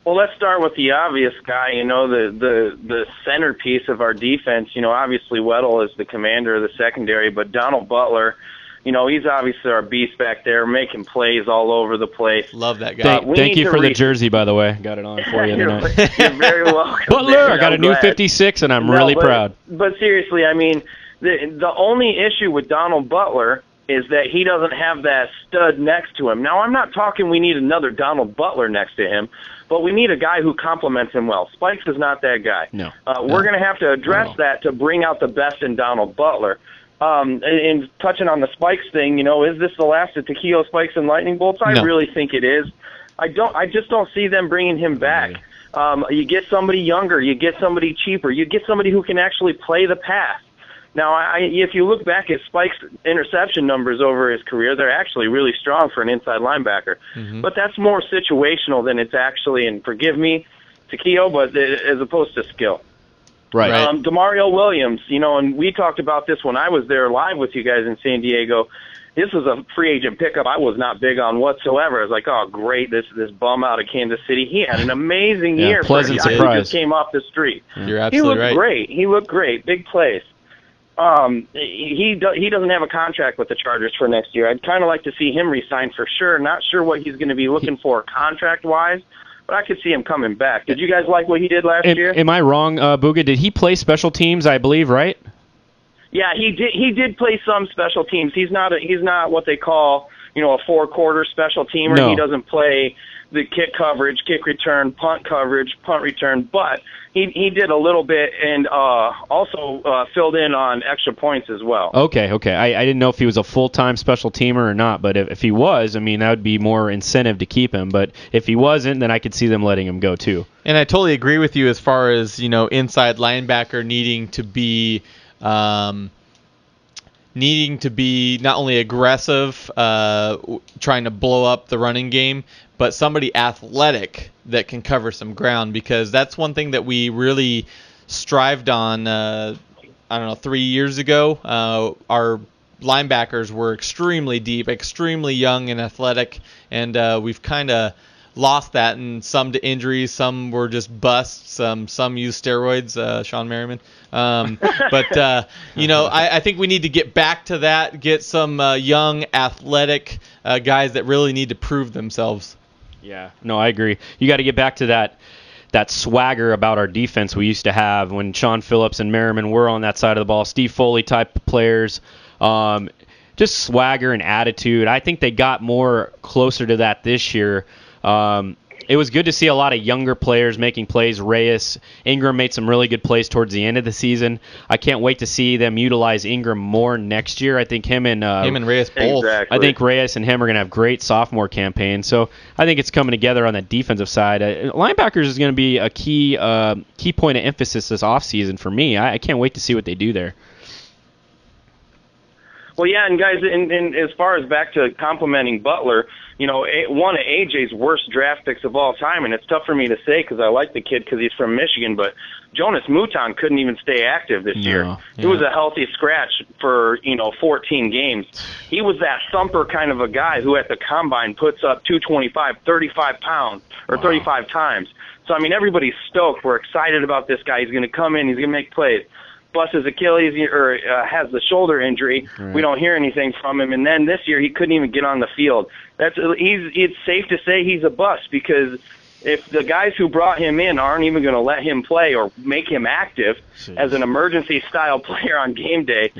Well, let's start with the obvious guy, the centerpiece of our defense. Obviously Weddle is the commander of the secondary, but Donald Butler, he's obviously our beast back there, making plays all over the place. Love that guy. Thank you for the jersey, by the way. Got it on for you tonight. You're very welcome. Butler, I got a new 56, and I'm really proud. But seriously, I mean, the only issue with Donald Butler is that he doesn't have that stud next to him. Now, I'm not talking we need another Donald Butler next to him, but we need a guy who complements him well. Spikes is not that guy. No. We're going to have to address that to bring out the best in Donald Butler. And touching on the Spikes thing, is this the last of Tequila Spikes and Lightning Bolts? I really think it is. I just don't see them bringing him back. You get somebody younger, you get somebody cheaper, you get somebody who can actually play the pass. Now, if you look back at Spike's interception numbers over his career, they're actually really strong for an inside linebacker. Mm-hmm. But that's more situational than it's actually, and forgive me, Tequila, but as opposed to skill. Right. Demario Williams, and we talked about this when I was there live with you guys in San Diego. This was a free agent pickup I was not big on whatsoever. I was like, oh, great, this bum out of Kansas City. He had an amazing year. Pleasant for a guy surprise. Who just came off the street. You're absolutely right. He looked great. Big plays. He doesn't have a contract with the Chargers for next year. I'd kind of like to see him resign for sure. Not sure what he's going to be looking for contract-wise, but I could see him coming back. Did you guys like what he did last year? Am I wrong, Buga? Did he play special teams, I believe, right? Yeah, he did. He did play some special teams. He's not what they call, a four-quarter special teamer. No. He doesn't play the kick coverage, kick return, punt coverage, punt return, but he did a little bit and also filled in on extra points as well. Okay. I didn't know if he was a full-time special teamer or not, but if he was, I mean, that would be more incentive to keep him. But if he wasn't, then I could see them letting him go too. And I totally agree with you as far as, inside linebacker needing to be not only aggressive, trying to blow up the running game, but somebody athletic that can cover some ground, because that's one thing that we really strived on, 3 years ago. Our linebackers were extremely deep, extremely young and athletic, and we've kind of lost that, and some to injuries, some were just busts, some used steroids, Sean Merriman. I think we need to get back to that, get some young, athletic guys that really need to prove themselves. Yeah, no, I agree. You got to get back to that swagger about our defense we used to have when Sean Phillips and Merriman were on that side of the ball, Steve Foley type of players. Just swagger and attitude. I think they got more closer to that this year. It was good to see a lot of younger players making plays. Reyes, Ingram made some really good plays towards the end of the season. I can't wait to see them utilize Ingram more next year. I think him and Reyes both. Exactly. I think Reyes and him are going to have great sophomore campaigns. So I think it's coming together on the defensive side. Linebackers is going to be a key point of emphasis this offseason for me. I can't wait to see what they do there. Well, yeah, and guys, in as far as back to complimenting Butler, one of AJ's worst draft picks of all time, and it's tough for me to say because I like the kid because he's from Michigan, but Jonas Mouton couldn't even stay active this year. Yeah. He was a healthy scratch for, 14 games. He was that thumper kind of a guy who at the combine puts up 225, 35 pounds, or 35 times. So, everybody's stoked. We're excited about this guy. He's going to come in. He's going to make plays. Busts his Achilles or has the shoulder injury. Right. We don't hear anything from him. And then this year he couldn't even get on the field. It's safe to say he's a bust because if the guys who brought him in aren't even going to let him play or make him active as an emergency-style player on game day,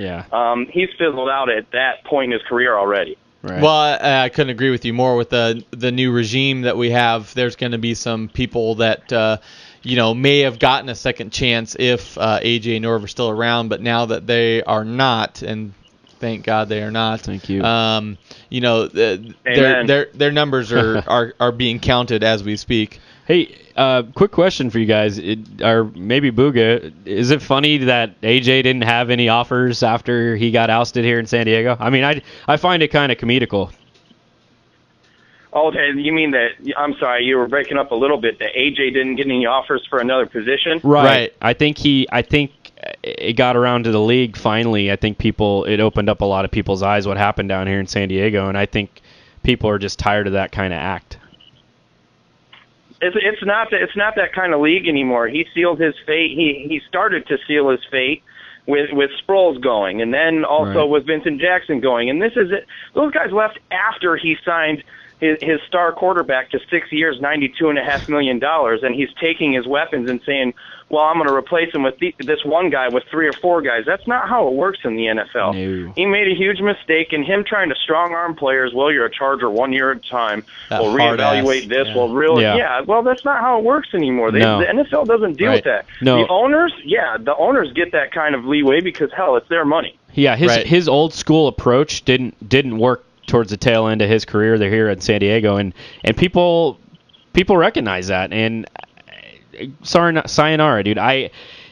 he's fizzled out at that point in his career already. Right. Well, I couldn't agree with you more. With the new regime that we have, there's going to be some people that may have gotten a second chance if AJ and Norv are still around, but now that they are not, and thank God they are not. Thank you. Their numbers are being counted as we speak. Hey, quick question for you guys, or maybe Buga. Is it funny that AJ didn't have any offers after he got ousted here in San Diego? I find it kind of comical. Oh, you mean that? I'm sorry, you were breaking up a little bit. That AJ didn't get any offers for another position. Right. I think it got around to the league finally. I think it opened up a lot of people's eyes what happened down here in San Diego, and I think people are just tired of that kind of act. It's not that kind of league anymore. He sealed his fate. He started to seal his fate with Sproles going, and then also with Vincent Jackson going. And this is it. Those guys left after he signed his star quarterback to 6 years, $92.5 million, and he's taking his weapons and saying, well, I'm going to replace him with this one guy with 3 or 4 guys. That's not how it works in the NFL. No. He made a huge mistake, and him trying to strong-arm players, well, you're a Charger 1 year at a time. We'll reevaluate this. Yeah. Well, really, well, that's not how it works anymore. The NFL doesn't deal with that. No. The owners get that kind of leeway because, hell, it's their money. Yeah, his old-school approach didn't work towards the tail end of his career there here in San Diego, and people recognize that, and sayonara, dude.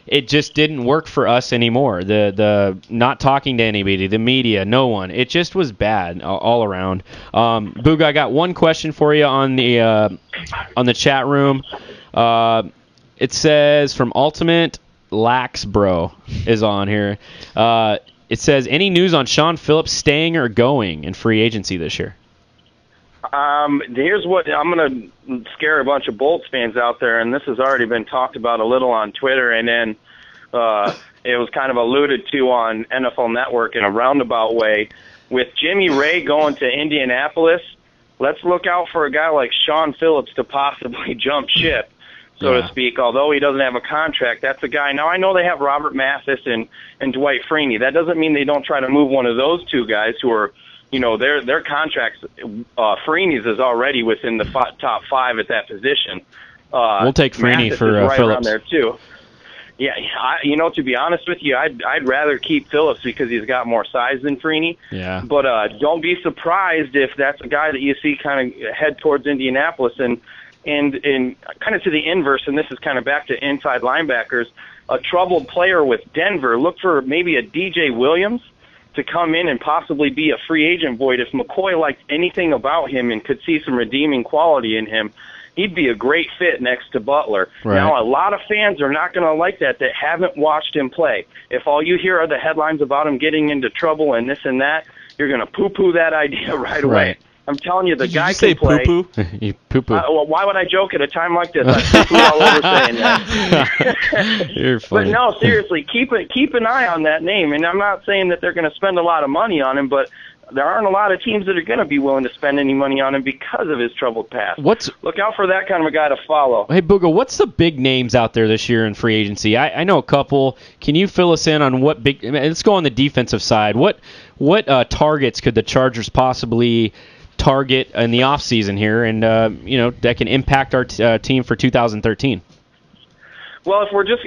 It just didn't work for us anymore. The not talking to anybody, the media, no one. It just was bad all around. Buga, I got one question for you on the chat room. It says from Ultimate Lax Bro is on here. It says, any news on Sean Phillips staying or going in free agency this year? Here's what I'm going to scare a bunch of Bolts fans out there, and this has already been talked about a little on Twitter and then it was kind of alluded to on NFL Network in a roundabout way. With Jimmy Ray going to Indianapolis, let's look out for a guy like Sean Phillips to possibly jump ship, so to speak. Although he doesn't have a contract, that's a guy. Now, I know they have Robert Mathis and Dwight Freeney. That doesn't mean they don't try to move one of those two guys who are, their contracts, Freeney's is already within the top 5 at that position. We'll take Freeney Mathis for is right Phillips around there too. Yeah, to be honest with you, I'd rather keep Phillips because he's got more size than Freeney. Yeah. But don't be surprised if that's a guy that you see kind of head towards Indianapolis and kind of to the inverse. And this is kind of back to inside linebackers. A troubled player with Denver. Look for maybe a DJ Williams to come in and possibly be a free agent void. If McCoy liked anything about him and could see some redeeming quality in him, he'd be a great fit next to Butler. Right. Now, a lot of fans are not going to like that haven't watched him play. If all you hear are the headlines about him getting into trouble and this and that, you're going to poo-poo that idea right away. Right. I'm telling you, the Did guy you say can play. poo-poo? You poo-poo. Well, why would I joke at a time like this? I poo-poo all over saying that. You're funny. But no, seriously, keep an eye on that name. And I'm not saying that they're going to spend a lot of money on him, but there aren't a lot of teams that are going to be willing to spend any money on him because of his troubled past. Look out for that kind of a guy to follow. Hey, Buga, what's the big names out there this year in free agency? I know a couple. Can you fill us in on what big? Let's go on the defensive side. What targets could the Chargers possibly target in the offseason here, and that can impact our team for 2013? Well, if we're just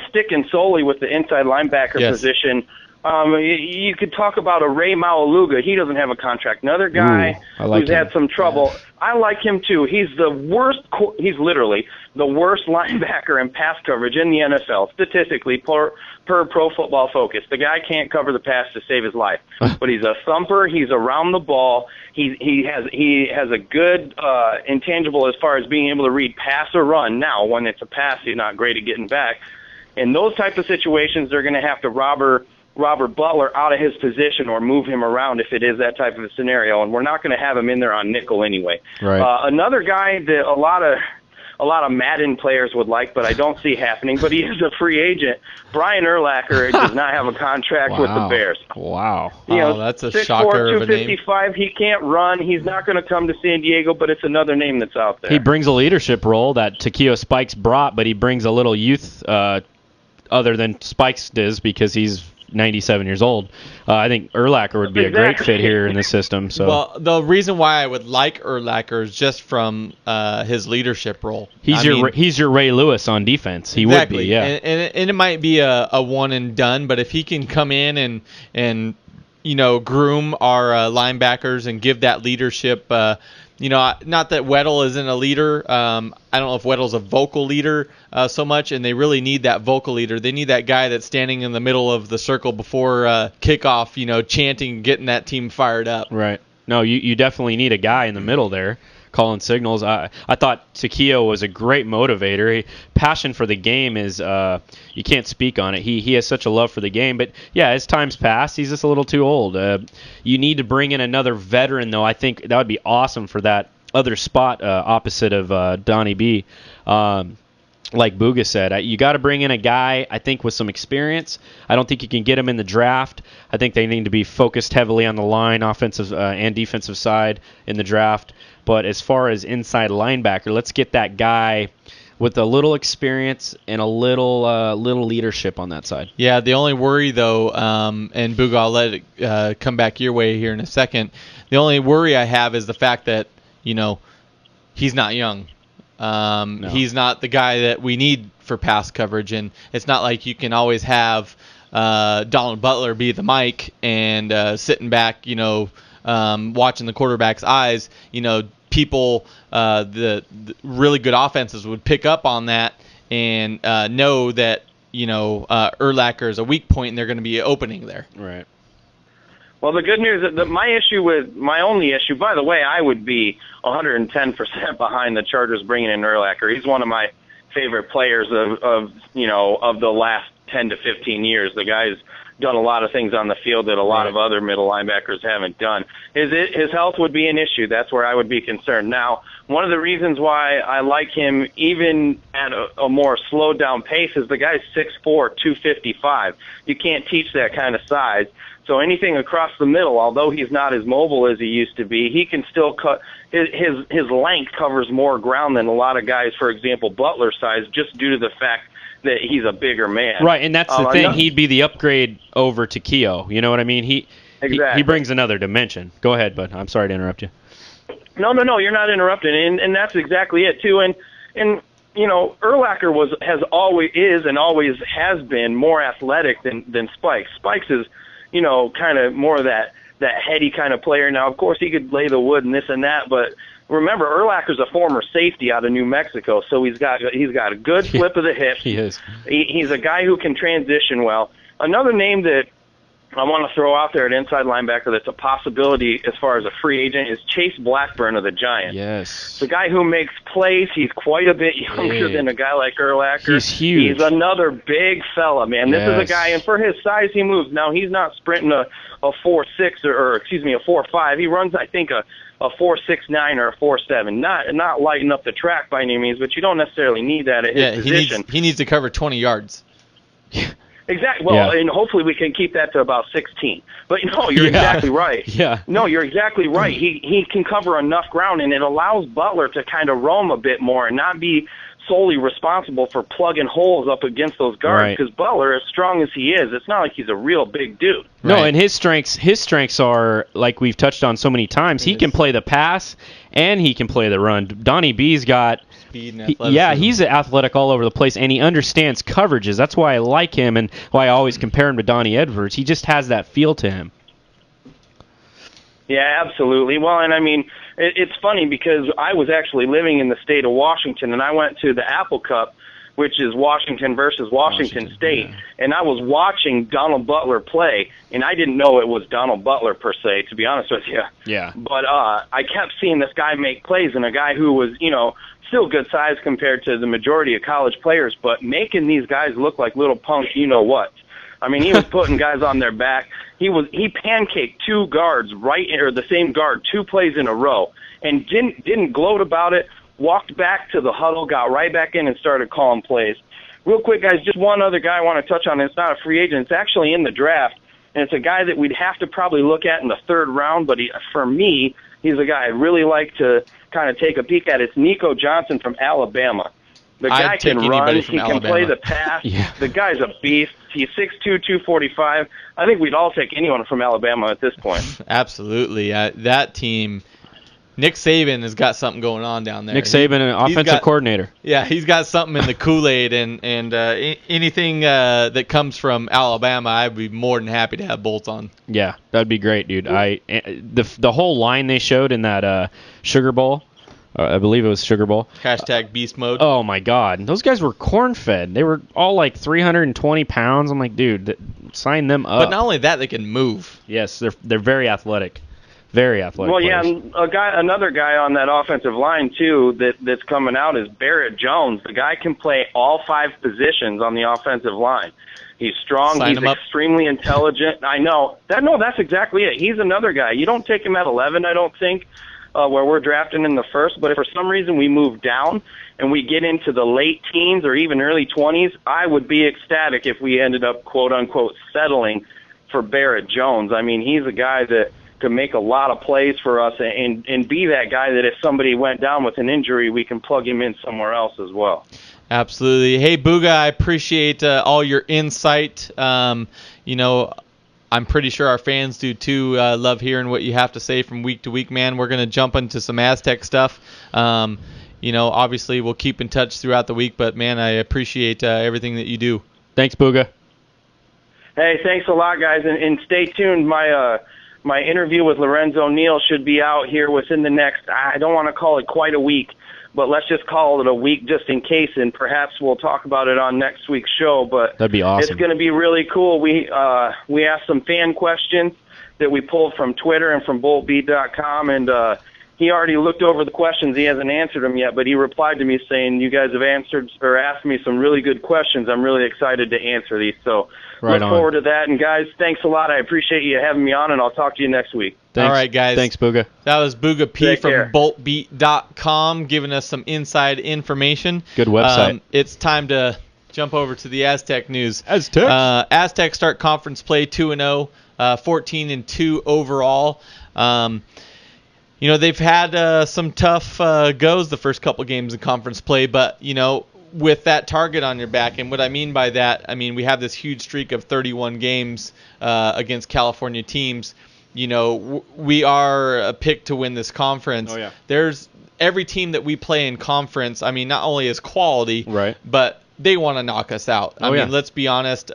sticking solely with the inside linebacker position, you could talk about a Ray Maualuga. He doesn't have a contract. Another guy who's had some trouble. Yeah. I like him too. He's the worst. He's literally the worst linebacker in pass coverage in the NFL, statistically per Pro Football Focus. The guy can't cover the pass to save his life, but he's a thumper. He's around the ball. He has a good intangible as far as being able to read pass or run. Now, when it's a pass, he's not great at getting back. In those type of situations, they're going to have to Robert Butler out of his position or move him around if it is that type of a scenario, and we're not going to have him in there on nickel anyway. Right. Another guy that a lot of Madden players would like, but I don't see happening, but he is a free agent. Brian Urlacher does not have a contract with the Bears. Wow. That's a shocker of a name. 255, he can't run. He's not going to come to San Diego, but it's another name that's out there. He brings a leadership role that Takeo Spikes brought, but he brings a little youth other than Spikes does because he's 97 years old. I think Urlacher would be a great fit here in the system. So, well, the reason why I would like Urlacher is just from his leadership role. He's your Ray Lewis on defense. He would be, yeah. And it might be a one and done, but if he can come in and groom our linebackers and give that leadership. Not that Weddle isn't a leader. I don't know if Weddle's a vocal leader so much, and they really need that vocal leader. They need that guy that's standing in the middle of the circle before kickoff, chanting, getting that team fired up. Right. No, you definitely need a guy in the middle there calling signals. I thought Takeo was a great motivator. Passion for the game is you can't speak on it. He has such a love for the game. But, yeah, as time's passed, he's just a little too old. You need to bring in another veteran, though. I think that would be awesome for that other spot opposite of Donnie B. Like Buga said, you got to bring in a guy, I think, with some experience. I don't think you can get him in the draft. I think they need to be focused heavily on the line, offensive and defensive side in the draft. But as far as inside linebacker, let's get that guy with a little experience and a little leadership on that side. Yeah, the only worry, though, and Buga, I'll let it come back your way here in a second. The only worry I have is the fact that, he's not young. No. He's not the guy that we need for pass coverage, and it's not like you can always have Donald Butler be the mic and sitting back, watching the quarterback's eyes. People, the really good offenses would pick up on that and know that Urlacher is a weak point, and they're going to be opening there. Right. Well, the good news is that my only issue, by the way, I would be 110% behind the Chargers bringing in Urlacher. He's one of my favorite players of the last 10 to 15 years. The guy's done a lot of things on the field that a lot of other middle linebackers haven't done. His health would be an issue. That's where I would be concerned. Now, one of the reasons why I like him even at a more slowed down pace is the guy's 6'4", 255. You can't teach that kind of size. So anything across the middle, although he's not as mobile as he used to be, he can still cut. His length covers more ground than a lot of guys, for example, Butler size, just due to the fact that he's a bigger man. Right, and that's the thing. He'd be the upgrade over to Keogh. You know what I mean? He brings another dimension. Go ahead, bud. I'm sorry to interrupt you. No, you're not interrupting, and that's exactly it too. And you know, Urlacher always has been more athletic than Spikes. Spikes is, you know, kind of more that heady kind of player. Now, of course, he could lay the wood and this and that, but remember, Urlacher's a former safety out of New Mexico, so he's got a good flip of the hips. He is. He's a guy who can transition well. Another name that I want to throw out there at inside linebacker that's a possibility as far as a free agent is Chase Blackburn of the Giants. Yes. The guy who makes plays. He's quite a bit younger than a guy like Urlacher. He's huge. He's another big fella, man. This is a guy, and for his size, he moves. Now, he's not sprinting a 4.6 or excuse me, a 4.5. He runs, I think, a 4.69 or a 4.7. Not lighting up the track by any means, but you don't necessarily need that at his position. He needs to cover 20 yards. Exactly. Well, and hopefully we can keep that to about 16. But no, you're exactly right. Yeah. No, you're exactly right. He can cover enough ground, and it allows Butler to kind of roam a bit more and not be solely responsible for plugging holes up against those guards. Because Butler, as strong as he is, it's not like he's a real big dude. No, and his strengths are, like we've touched on so many times, he can play the pass and he can play the run. Donnie B's got speed and athleticism. He's athletic all over the place, and he understands coverages. That's why I like him and why I always compare him to Donnie Edwards. He just has that feel to him. Yeah, absolutely. Well, and I mean, it's funny because I was actually living in the state of Washington, and I went to the Apple Cup, which is Washington versus Washington State, and I was watching Donald Butler play, and I didn't know it was Donald Butler per se, to be honest with you. Yeah. But I kept seeing this guy make plays, and a guy who was, you know, still good size compared to the majority of college players, but making these guys look like little punks, you know what. I mean, he was putting guys on their back. He pancaked two guards the same guard 2 plays in a row, and didn't gloat about it. Walked back to the huddle, got right back in, and started calling plays. Real quick, guys, just one other guy I want to touch on. It's not a free agent. It's actually in the draft, and it's a guy that we'd have to probably look at in the 3rd round, but for me, he's a guy I'd really like to kind of take a peek at. It's Nico Johnson from Alabama. The guy can run. He can play the pass. The guy's a beast. He's 6'2", 245. I think we'd all take anyone from Alabama at this point. Absolutely. That team, Nick Saban has got something going on down there. Nick Saban, an offensive coordinator. Yeah, he's got something in the Kool-Aid, and anything that comes from Alabama, I'd be more than happy to have bolts on. Yeah, that'd be great, dude. The whole line they showed in that Sugar Bowl, I believe it was Sugar Bowl. # beast mode. Oh, my God. Those guys were corn-fed. They were all like 320 pounds. I'm like, dude, sign them up. But not only that, they can move. Yes, they're very athletic. Very athletic. Well, players. yeah, another guy on that offensive line, too, that's coming out is Barrett Jones. The guy can play all 5 positions on the offensive line. He's strong. He's extremely intelligent. I know. That's exactly it. He's another guy. You don't take him at 11, I don't think, where we're drafting in the 1st. But if for some reason we move down and we get into the late teens or even early 20s, I would be ecstatic if we ended up, quote-unquote, settling for Barrett Jones. I mean, he's a guy that could make a lot of plays for us and be that guy that if somebody went down with an injury, we can plug him in somewhere else as well. Absolutely. Hey, Buga, I appreciate all your insight. You know, I'm pretty sure our fans do too. Love hearing what you have to say from week to week, man. We're going to jump into some Aztec stuff. You know, obviously we'll keep in touch throughout the week, but, man, I appreciate everything that you do. Thanks, Buga. Hey, thanks a lot, guys, and stay tuned. My interview with Lorenzo Neal should be out here within the next, I don't want to call it quite a week, but let's just call it a week just in case, and perhaps we'll talk about it on next week's show. But that'd be awesome. It's going to be really cool. We asked some fan questions that we pulled from Twitter and from BoogaP.com, and he already looked over the questions. He hasn't answered them yet, but he replied to me saying, "You guys have answered or asked me some really good questions. I'm really excited to answer these." So look forward to that. And guys, thanks a lot. I appreciate you having me on, and I'll talk to you next week. Thanks. All right, guys. Thanks, Buga. That was BoogaP from BoltBeat.com giving us some inside information. Good website. It's time to jump over to the Aztec news. Aztecs. Aztecs start conference play 2-0, 14-2 overall. They've had some tough goes the first couple games in conference play, but, with that target on your back, and what I mean by that, we have this huge streak of 31 games against California teams. We are a pick to win this conference. Oh, yeah. There's every team that we play in conference, not only is quality, right, but they want to knock us out. Let's be honest.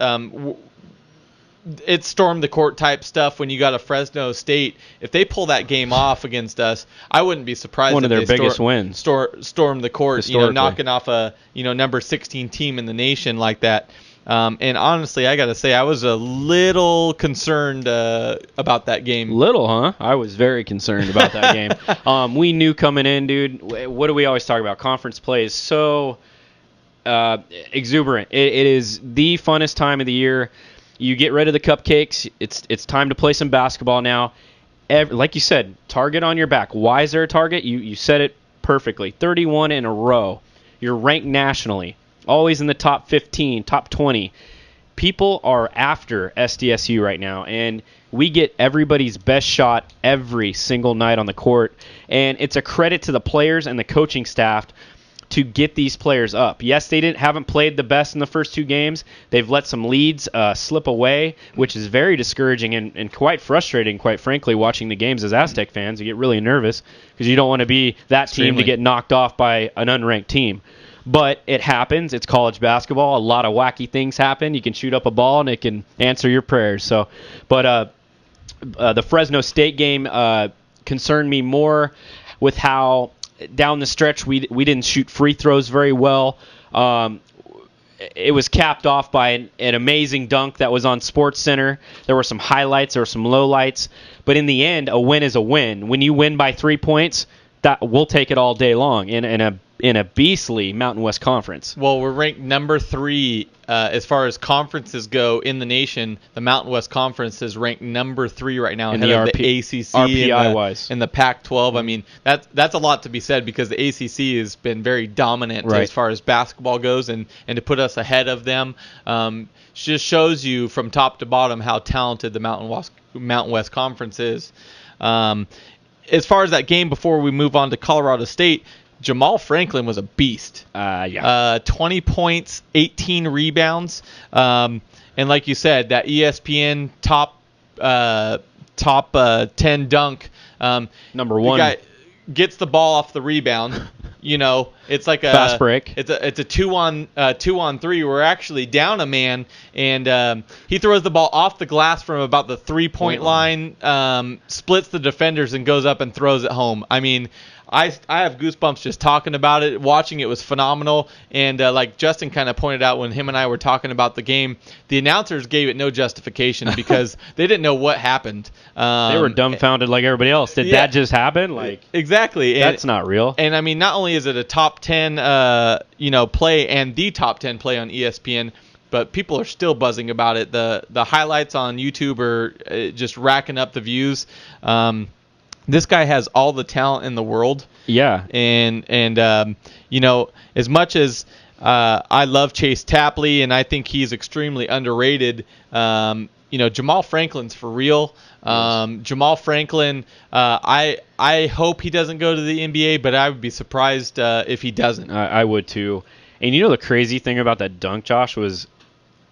It's storm the court type stuff when you got a Fresno State. If they pull that game off against us, I wouldn't be surprised. One of their biggest wins. Storm the court, knocking off a number 16 team in the nation like that. And honestly, I got to say, I was a little concerned about that game. Little, huh? I was very concerned about that game. We knew coming in, dude. What do we always talk about? Conference play is so exuberant. It is the funnest time of the year. You get rid of the cupcakes. It's time to play some basketball now. Like you said, target on your back. Why is there a target? You said it perfectly. 31 in a row. You're ranked nationally. Always in the top 15, top 20. People are after SDSU right now, and we get everybody's best shot every single night on the court. And it's a credit to the players and the coaching staff to get these players up. Yes, they haven't played the best in the first two games. They've let some leads slip away, which is very discouraging and quite frustrating, quite frankly, watching the games as Aztec fans. You get really nervous because you don't want to be that team to get knocked off by an unranked team. But it happens. It's college basketball. A lot of wacky things happen. You can shoot up a ball, and it can answer your prayers. But the Fresno State game concerned me more with how down the stretch we didn't shoot free throws very well. It was capped off by an amazing dunk that was on SportsCenter. There were some highlights, there were some lowlights, but in the end, a win is a win. When you win by 3 points, that we'll take it all day long in a beastly Mountain West Conference. Well, we're ranked number 3 as far as conferences go in the nation. The Mountain West Conference is ranked number 3 right now, ahead of the ACC RPI-wise. and the Pac-12. That's a lot to be said because the ACC has been very dominant as far as basketball goes, and to put us ahead of them just shows you from top to bottom how talented the Mountain West Conference is. As far as that game, before we move on to Colorado State, Jamal Franklin was a beast. 20 points, 18 rebounds, and like you said, that ESPN top 10 dunk. Number 1 guy gets the ball off the rebound. It's like a fast break. It's a 2-on-3. We're actually down a man, and he throws the ball off the glass from about the 3-point line, splits the defenders, and goes up and throws it home. I have goosebumps just talking about it. Watching it was phenomenal. And like Justin kind of pointed out when him and I were talking about the game, the announcers gave it no justification because they didn't know what happened. They were dumbfounded like everybody else. Did that just happen? Exactly. That's not real. And not only is it a top 10 play and the top 10 play on ESPN, but people are still buzzing about it. The highlights on YouTube are just racking up the views. This guy has all the talent in the world. Yeah. And as much as I love Chase Tapley and I think he's extremely underrated, Jamal Franklin's for real. Jamal Franklin, I hope he doesn't go to the NBA, but I would be surprised if he doesn't. I would too. And the crazy thing about that dunk, Josh, was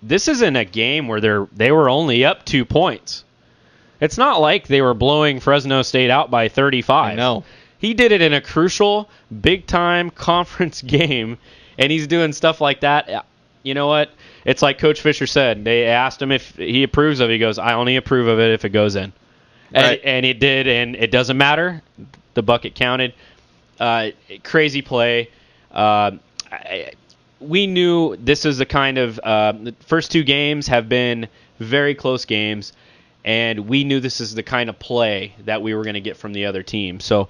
this isn't a game where they were only up 2 points. It's not like they were blowing Fresno State out by 35. I know. He did it in a crucial, big-time conference game, and he's doing stuff like that. You know what? It's like Coach Fisher said. They asked him if he approves of it. He goes, I only approve of it if it goes in. Right. And it did, and it doesn't matter. The bucket counted. Crazy play. We knew this is the kind of the first 2 games have been very close games. And we knew this is the kind of play that we were going to get from the other team. So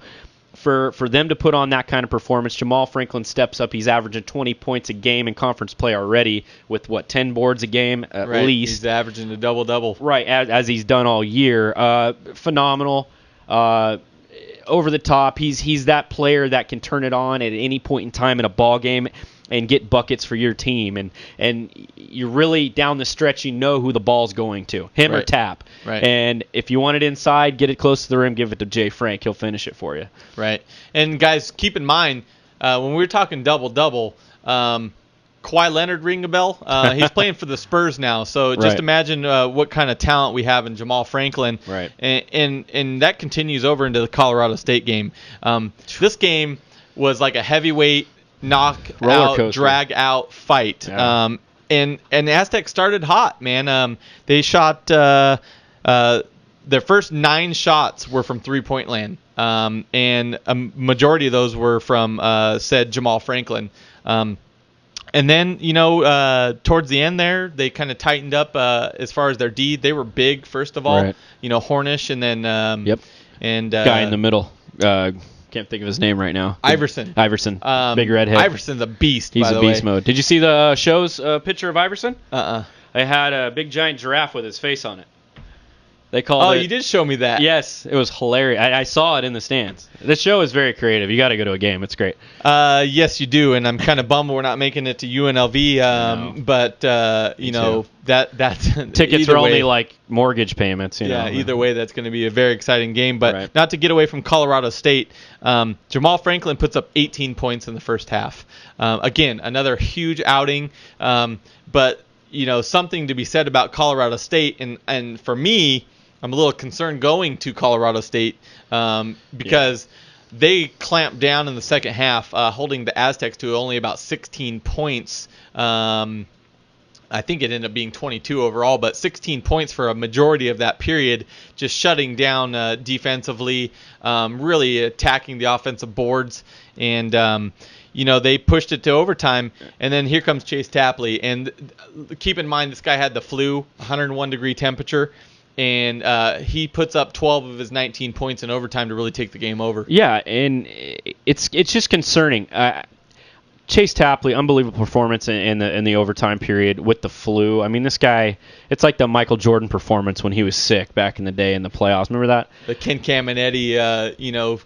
for them to put on that kind of performance, Jamal Franklin steps up. He's averaging 20 points a game in conference play already with, 10 boards a game at least. He's averaging a double-double. Right, as he's done all year. Phenomenal. Over the top. He's that player that can turn it on at any point in time in a ball game and get buckets for your team. And you're really down the stretch, you know who the ball's going to, him or Tap. Right. And if you want it inside, get it close to the rim, give it to Jay Frank. He'll finish it for you. Right. And, guys, keep in mind, when we were talking double-double, Kawhi Leonard ring a bell? He's playing for the Spurs now, so just imagine what kind of talent we have in Jamal Franklin. Right. And that continues over into the Colorado State game. This game was like a heavyweight knock-out, drag-out fight. Yeah. And the Aztecs started hot, man. They shot their first 9 shots were from three-point land, and a majority of those were from said Jamal Franklin. And then, towards the end there, they kind of tightened up as far as their D. They were big, first of all. Right. Hornish, and then and guy in the middle. Can't think of his name right now. Iverson. Big redhead. Iverson's a beast, He's by the a beast way. mode. Did you see the show's picture of Iverson? I had a big giant giraffe with his face on it. They called it. Oh, you did show me that. Yes, it was hilarious. I saw it in the stands. This show is very creative. You got to go to a game. It's great. Yes, you do, and I'm kind of bummed we're not making it to UNLV. No. But that's tickets are only like mortgage payments. Either way, that's going to be a very exciting game. But not to get away from Colorado State, Jamal Franklin puts up 18 points in the first half. Again, another huge outing. But something to be said about Colorado State, and for me, I'm a little concerned going to Colorado State because they clamped down in the second half, holding the Aztecs to only about 16 points. I think it ended up being 22 overall, but 16 points for a majority of that period, just shutting down defensively, really attacking the offensive boards. And, they pushed it to overtime, and then here comes Chase Tapley. And keep in mind, this guy had the flu, 101-degree temperature. And he puts up 12 of his 19 points in overtime to really take the game over. Yeah, and it's just concerning. Chase Tapley, unbelievable performance in the overtime period with the flu. I mean, this guy, it's like the Michael Jordan performance when he was sick back in the day in the playoffs. Remember that? The Ken Caminetti,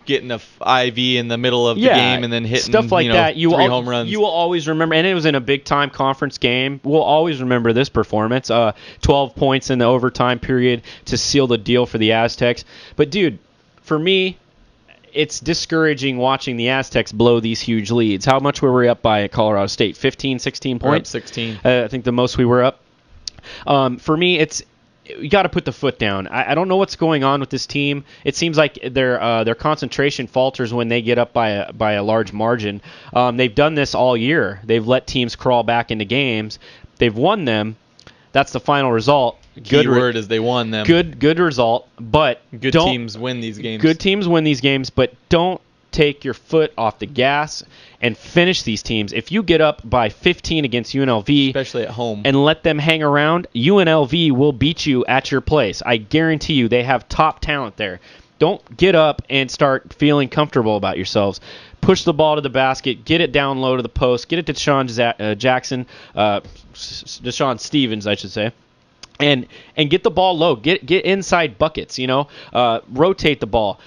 getting a IV in the middle of the game and then hitting stuff like that. 3 home runs. You will always remember, and it was in a big-time conference game. We'll always remember this performance. 12 points in the overtime period to seal the deal for the Aztecs. But, dude, for me, it's discouraging watching the Aztecs blow these huge leads. How much were we up by at Colorado State? 15, 16 points? We're up 16. I think the most we were up. For me, you got to put the foot down. I don't know what's going on with this team. It seems like their concentration falters when they get up by a large margin. They've done this all year. They've let teams crawl back into games. They've won them. That's the final result. Key word is they won them. Good result, but good teams win these games. Good teams win these games, but don't take your foot off the gas and finish these teams. If you get up by 15 against UNLV, especially at home, and let them hang around, UNLV will beat you at your place. I guarantee you, they have top talent there. Don't get up and start feeling comfortable about yourselves. Push the ball to the basket, get it down low to the post, get it to Deshaun Stevens, I should say. And get the ball low. Get inside buckets, rotate the ball.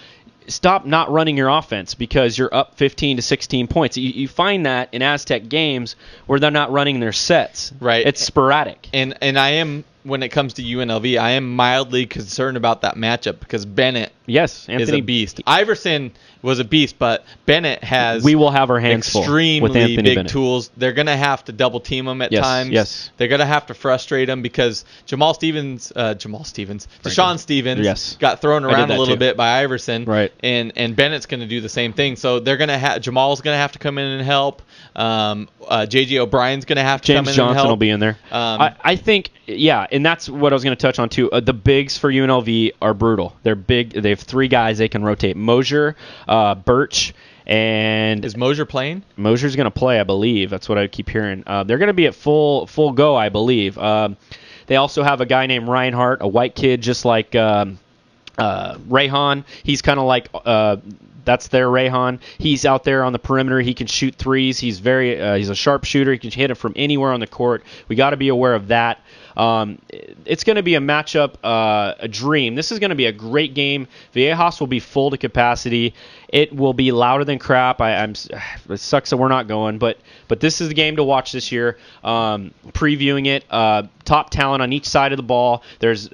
Stop not running your offense because you're up 15 to 16 points. You find that in Aztec games where they're not running their sets. Right. It's sporadic. And I am, when it comes to UNLV, I am mildly concerned about that matchup because Bennett is a beast. Iverson was a beast, but Bennett has we will have our hands extremely full with Anthony big Bennett. Tools. They're going to have to double team him at times. Yes. They're going to have to frustrate him because Deshaun Stevens got thrown around a little bit by Iverson. Right. And Bennett's going to do the same thing. So they're going to Jamal's going to have to come in and help. J.J. O'Brien's going to have to come in James Johnson and help. will be in there. I think, and that's what I was going to touch on too. The bigs for UNLV are brutal. They're big. They have 3 guys they can rotate. Mosier, Birch, and is Mosier playing? Mosier's going to play, I believe. That's what I keep hearing. They're going to be at full go, I believe. They also have a guy named Reinhardt, a white kid, just like Rayhan. He's kind of like That's their Rayhan. He's out there on the perimeter. He can shoot threes. He's a sharp shooter. He can hit it from anywhere on the court. We got to be aware of that. It's going to be a matchup, a dream. This is going to be a great game. Viejas will be full to capacity. It will be louder than crap. It sucks that we're not going, but this is the game to watch this year. Previewing it, top talent on each side of the ball. There's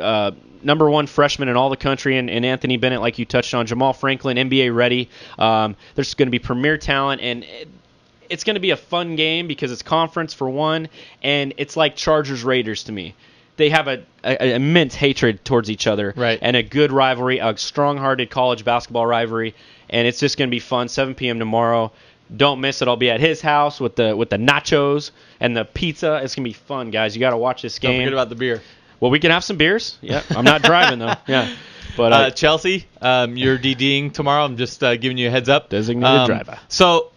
number one freshman in all the country, and Anthony Bennett, like you touched on, Jamal Franklin, NBA ready. There's going to be premier talent, and it's going to be a fun game because it's conference for one, and it's like Chargers-Raiders to me. They have an immense hatred towards each other, right, and a good rivalry, a strong-hearted college basketball rivalry, and it's just going to be fun. 7 p.m. tomorrow. Don't miss it. I'll be at his house with the nachos and the pizza. It's going to be fun, guys. You got to watch this game. Don't forget about the beer. Well, we can have some beers. Yeah, I'm not driving, though. Yeah. But Chelsea, you're DDing tomorrow. I'm just giving you a heads up. Designated driver. So,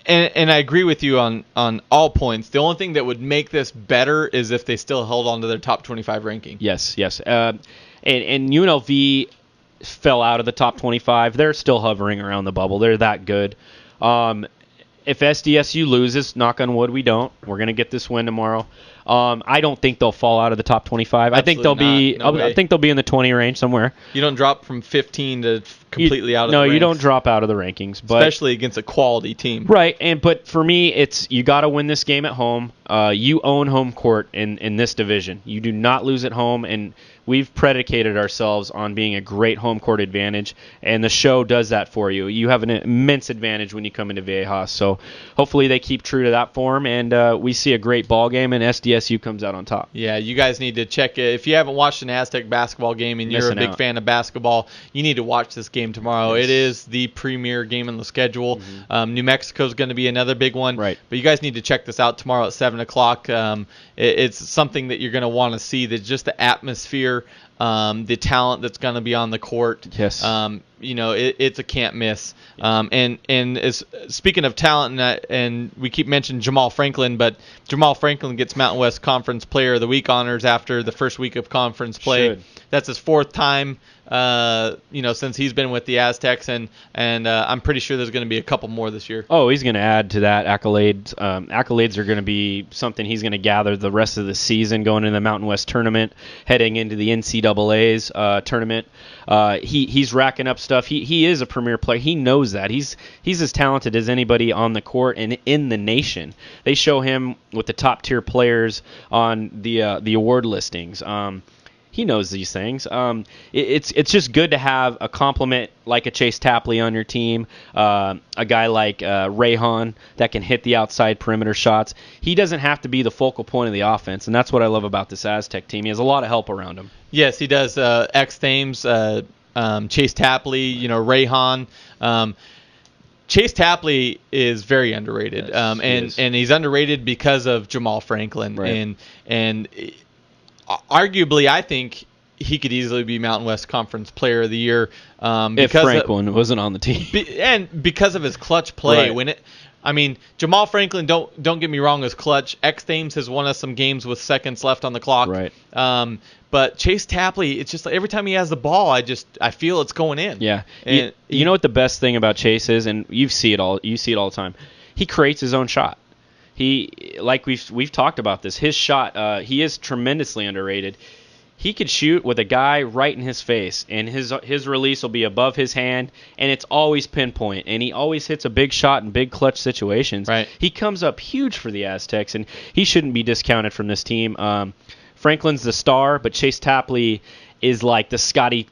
and I agree with you on all points. The only thing that would make this better is if they still held on to their top 25 ranking. Yes. And UNLV fell out of the top 25. They're still hovering around the bubble. They're that good. If SDSU loses, knock on wood, we don't. We're going to get this win tomorrow. I don't think they'll fall out of the top 25. I think they'll be. I think they'll be in the 20 range somewhere. You don't drop from 15 to completely out of the ranks. No, you don't drop out of the rankings, but especially against a quality team. Right, but for me, it's you got to win this game at home. You own home court in this division. You do not lose at home, and we've predicated ourselves on being a great home court advantage, and the show does that for you. You have an immense advantage when you come into Viejas. So hopefully they keep true to that form, and we see a great ball game, and SDSU comes out on top. Yeah, you guys need to check it. If you haven't watched an Aztec basketball game and you're a big fan of basketball, you need to watch this game tomorrow. Yes. It is the premier game on the schedule. Mm-hmm. New Mexico is going to be another big one. Right. But you guys need to check this out tomorrow at 7 o'clock. It's something that you're going to want to see. That's just the atmosphere, the talent that's going to be on the court. Yes. It's a can't miss. Speaking of talent, and we keep mentioning Jamal Franklin, but Jamal Franklin gets Mountain West Conference Player of the Week honors after the first week of conference play. Should. That's his fourth time, since he's been with the Aztecs, and I'm pretty sure there's going to be a couple more this year. Oh, he's going to add to that accolades. Accolades are going to be something he's going to gather the rest of the season, going into the Mountain West tournament, heading into the NCAA's tournament. He's racking up stuff. He is a premier player. He knows that. He's as talented as anybody on the court and in the nation. They show him with the top tier players on the award listings. He knows these things. It's just good to have a complement like a Chase Tapley on your team, a guy like Rayhan that can hit the outside perimeter shots. He doesn't have to be the focal point of the offense, and that's what I love about this Aztec team. He has a lot of help around him. Yes, he does. Thames, Chase Tapley, Rayhan. Chase Tapley is very underrated, yes, and he's underrated because of Jamal Franklin, right. and arguably, I think he could easily be Mountain West Conference Player of the Year if Franklin wasn't on the team, and because of his clutch play. Right. Jamal Franklin, don't get me wrong, is clutch. Thames has won us some games with seconds left on the clock. Right. But Chase Tapley, it's just like every time he has the ball, I feel it's going in. Yeah. And you know what the best thing about Chase is, and you see it all the time. He creates his own shot. Like we've talked about this. His shot, he is tremendously underrated. He could shoot with a guy right in his face, and his release will be above his hand, and it's always pinpoint, and he always hits a big shot in big clutch situations. Right. He comes up huge for the Aztecs, and he shouldn't be discounted from this team. Franklin's the star, but Chase Tapley is like the Scottie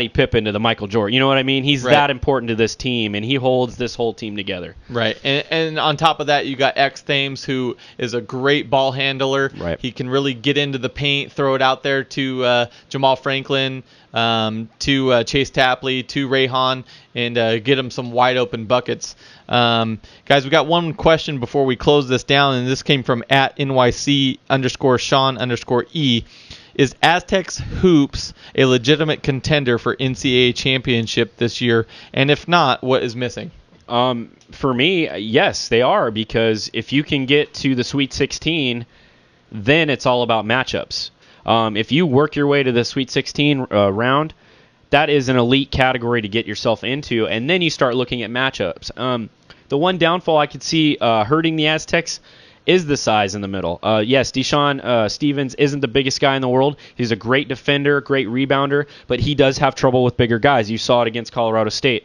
Pippen to the Michael Jordan. You know what I mean? He's that important to this team, and he holds this whole team together. Right. And on top of that, you got Thames, who is a great ball handler. Right. He can really get into the paint, throw it out there to Jamal Franklin, to Chase Tapley, to Rayhan, and get him some wide open buckets. Guys, we got one question before we close this down, and this came from @NYC_Sean_E. Is Aztecs Hoops a legitimate contender for NCAA championship this year? And if not, what is missing? For me, yes, they are, because if you can get to the Sweet 16, then it's all about matchups. If you work your way to the Sweet 16 round, that is an elite category to get yourself into, and then you start looking at matchups. The one downfall I could see hurting the Aztecs is the size in the middle. Yes, Deshaun Stevens isn't the biggest guy in the world. He's a great defender, great rebounder, but he does have trouble with bigger guys. You saw it against Colorado State.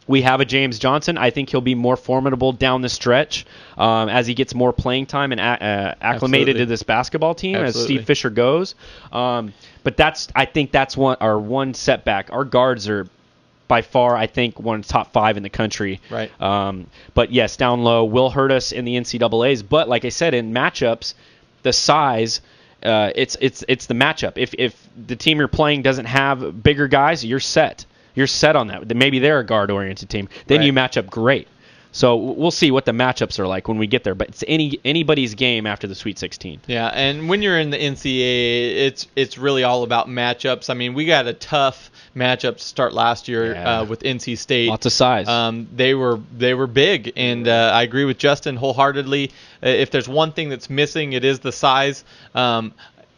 We have a James Johnson. I think he'll be more formidable down the stretch as he gets more playing time and acclimated to this basketball team as Steve Fisher goes. But I think that's our one setback. Our guards are by far, I think, one of the top 5 in the country. Right. But yes, down low will hurt us in the NCAAs. But like I said, in matchups, the size, it's the matchup. If the team you're playing doesn't have bigger guys, you're set. You're set on that. Maybe they're a guard-oriented team. Then you match up great. So we'll see what the matchups are like when we get there. But it's anybody's game after the Sweet 16. Yeah, and when you're in the NCAA, it's really all about matchups. I mean, we got a tough matchup to start last year with NC State. Lots of size. They were big, and I agree with Justin wholeheartedly. If there's one thing that's missing, it is the size.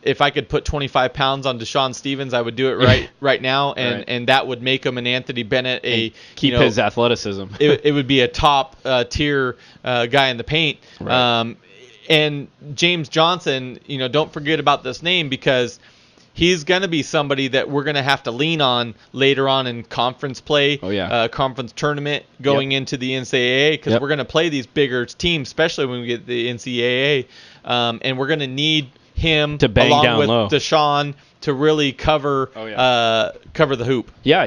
If I could put 25 pounds on Deshaun Stevens, I would do it right now, and that would make him an Anthony Bennett, keep his athleticism. it would be a top tier guy in the paint. Right. And James Johnson, don't forget about this name because he's going to be somebody that we're going to have to lean on later on in conference play, conference tournament going into the NCAA because we're going to play these bigger teams, especially when we get the NCAA, and we're going to need him to bang along down with low. Deshaun to really cover the hoop. Yeah,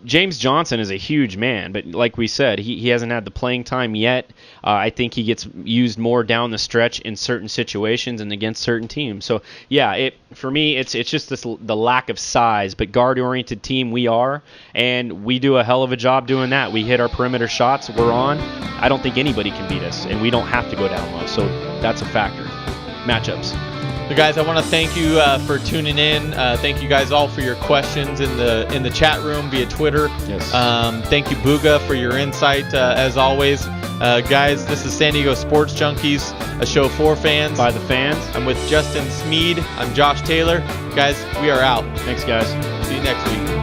James Johnson is a huge man, but like we said, he hasn't had the playing time yet. I think he gets used more down the stretch in certain situations and against certain teams. So for me, it's just the lack of size. But guard-oriented team we are, and we do a hell of a job doing that. We hit our perimeter shots. We're on. I don't think anybody can beat us, and we don't have to go down low. So that's a factor. Matchups. So guys, I want to thank you for tuning in. Thank you guys all for your questions in the chat room via Twitter. Yes. Thank you, Buga, for your insight as always. Guys, this is San Diego Sports Junkies, a show for fans. By the fans. I'm with Justin Smead. I'm Josh Taylor. Guys, we are out. Thanks, guys. See you next week.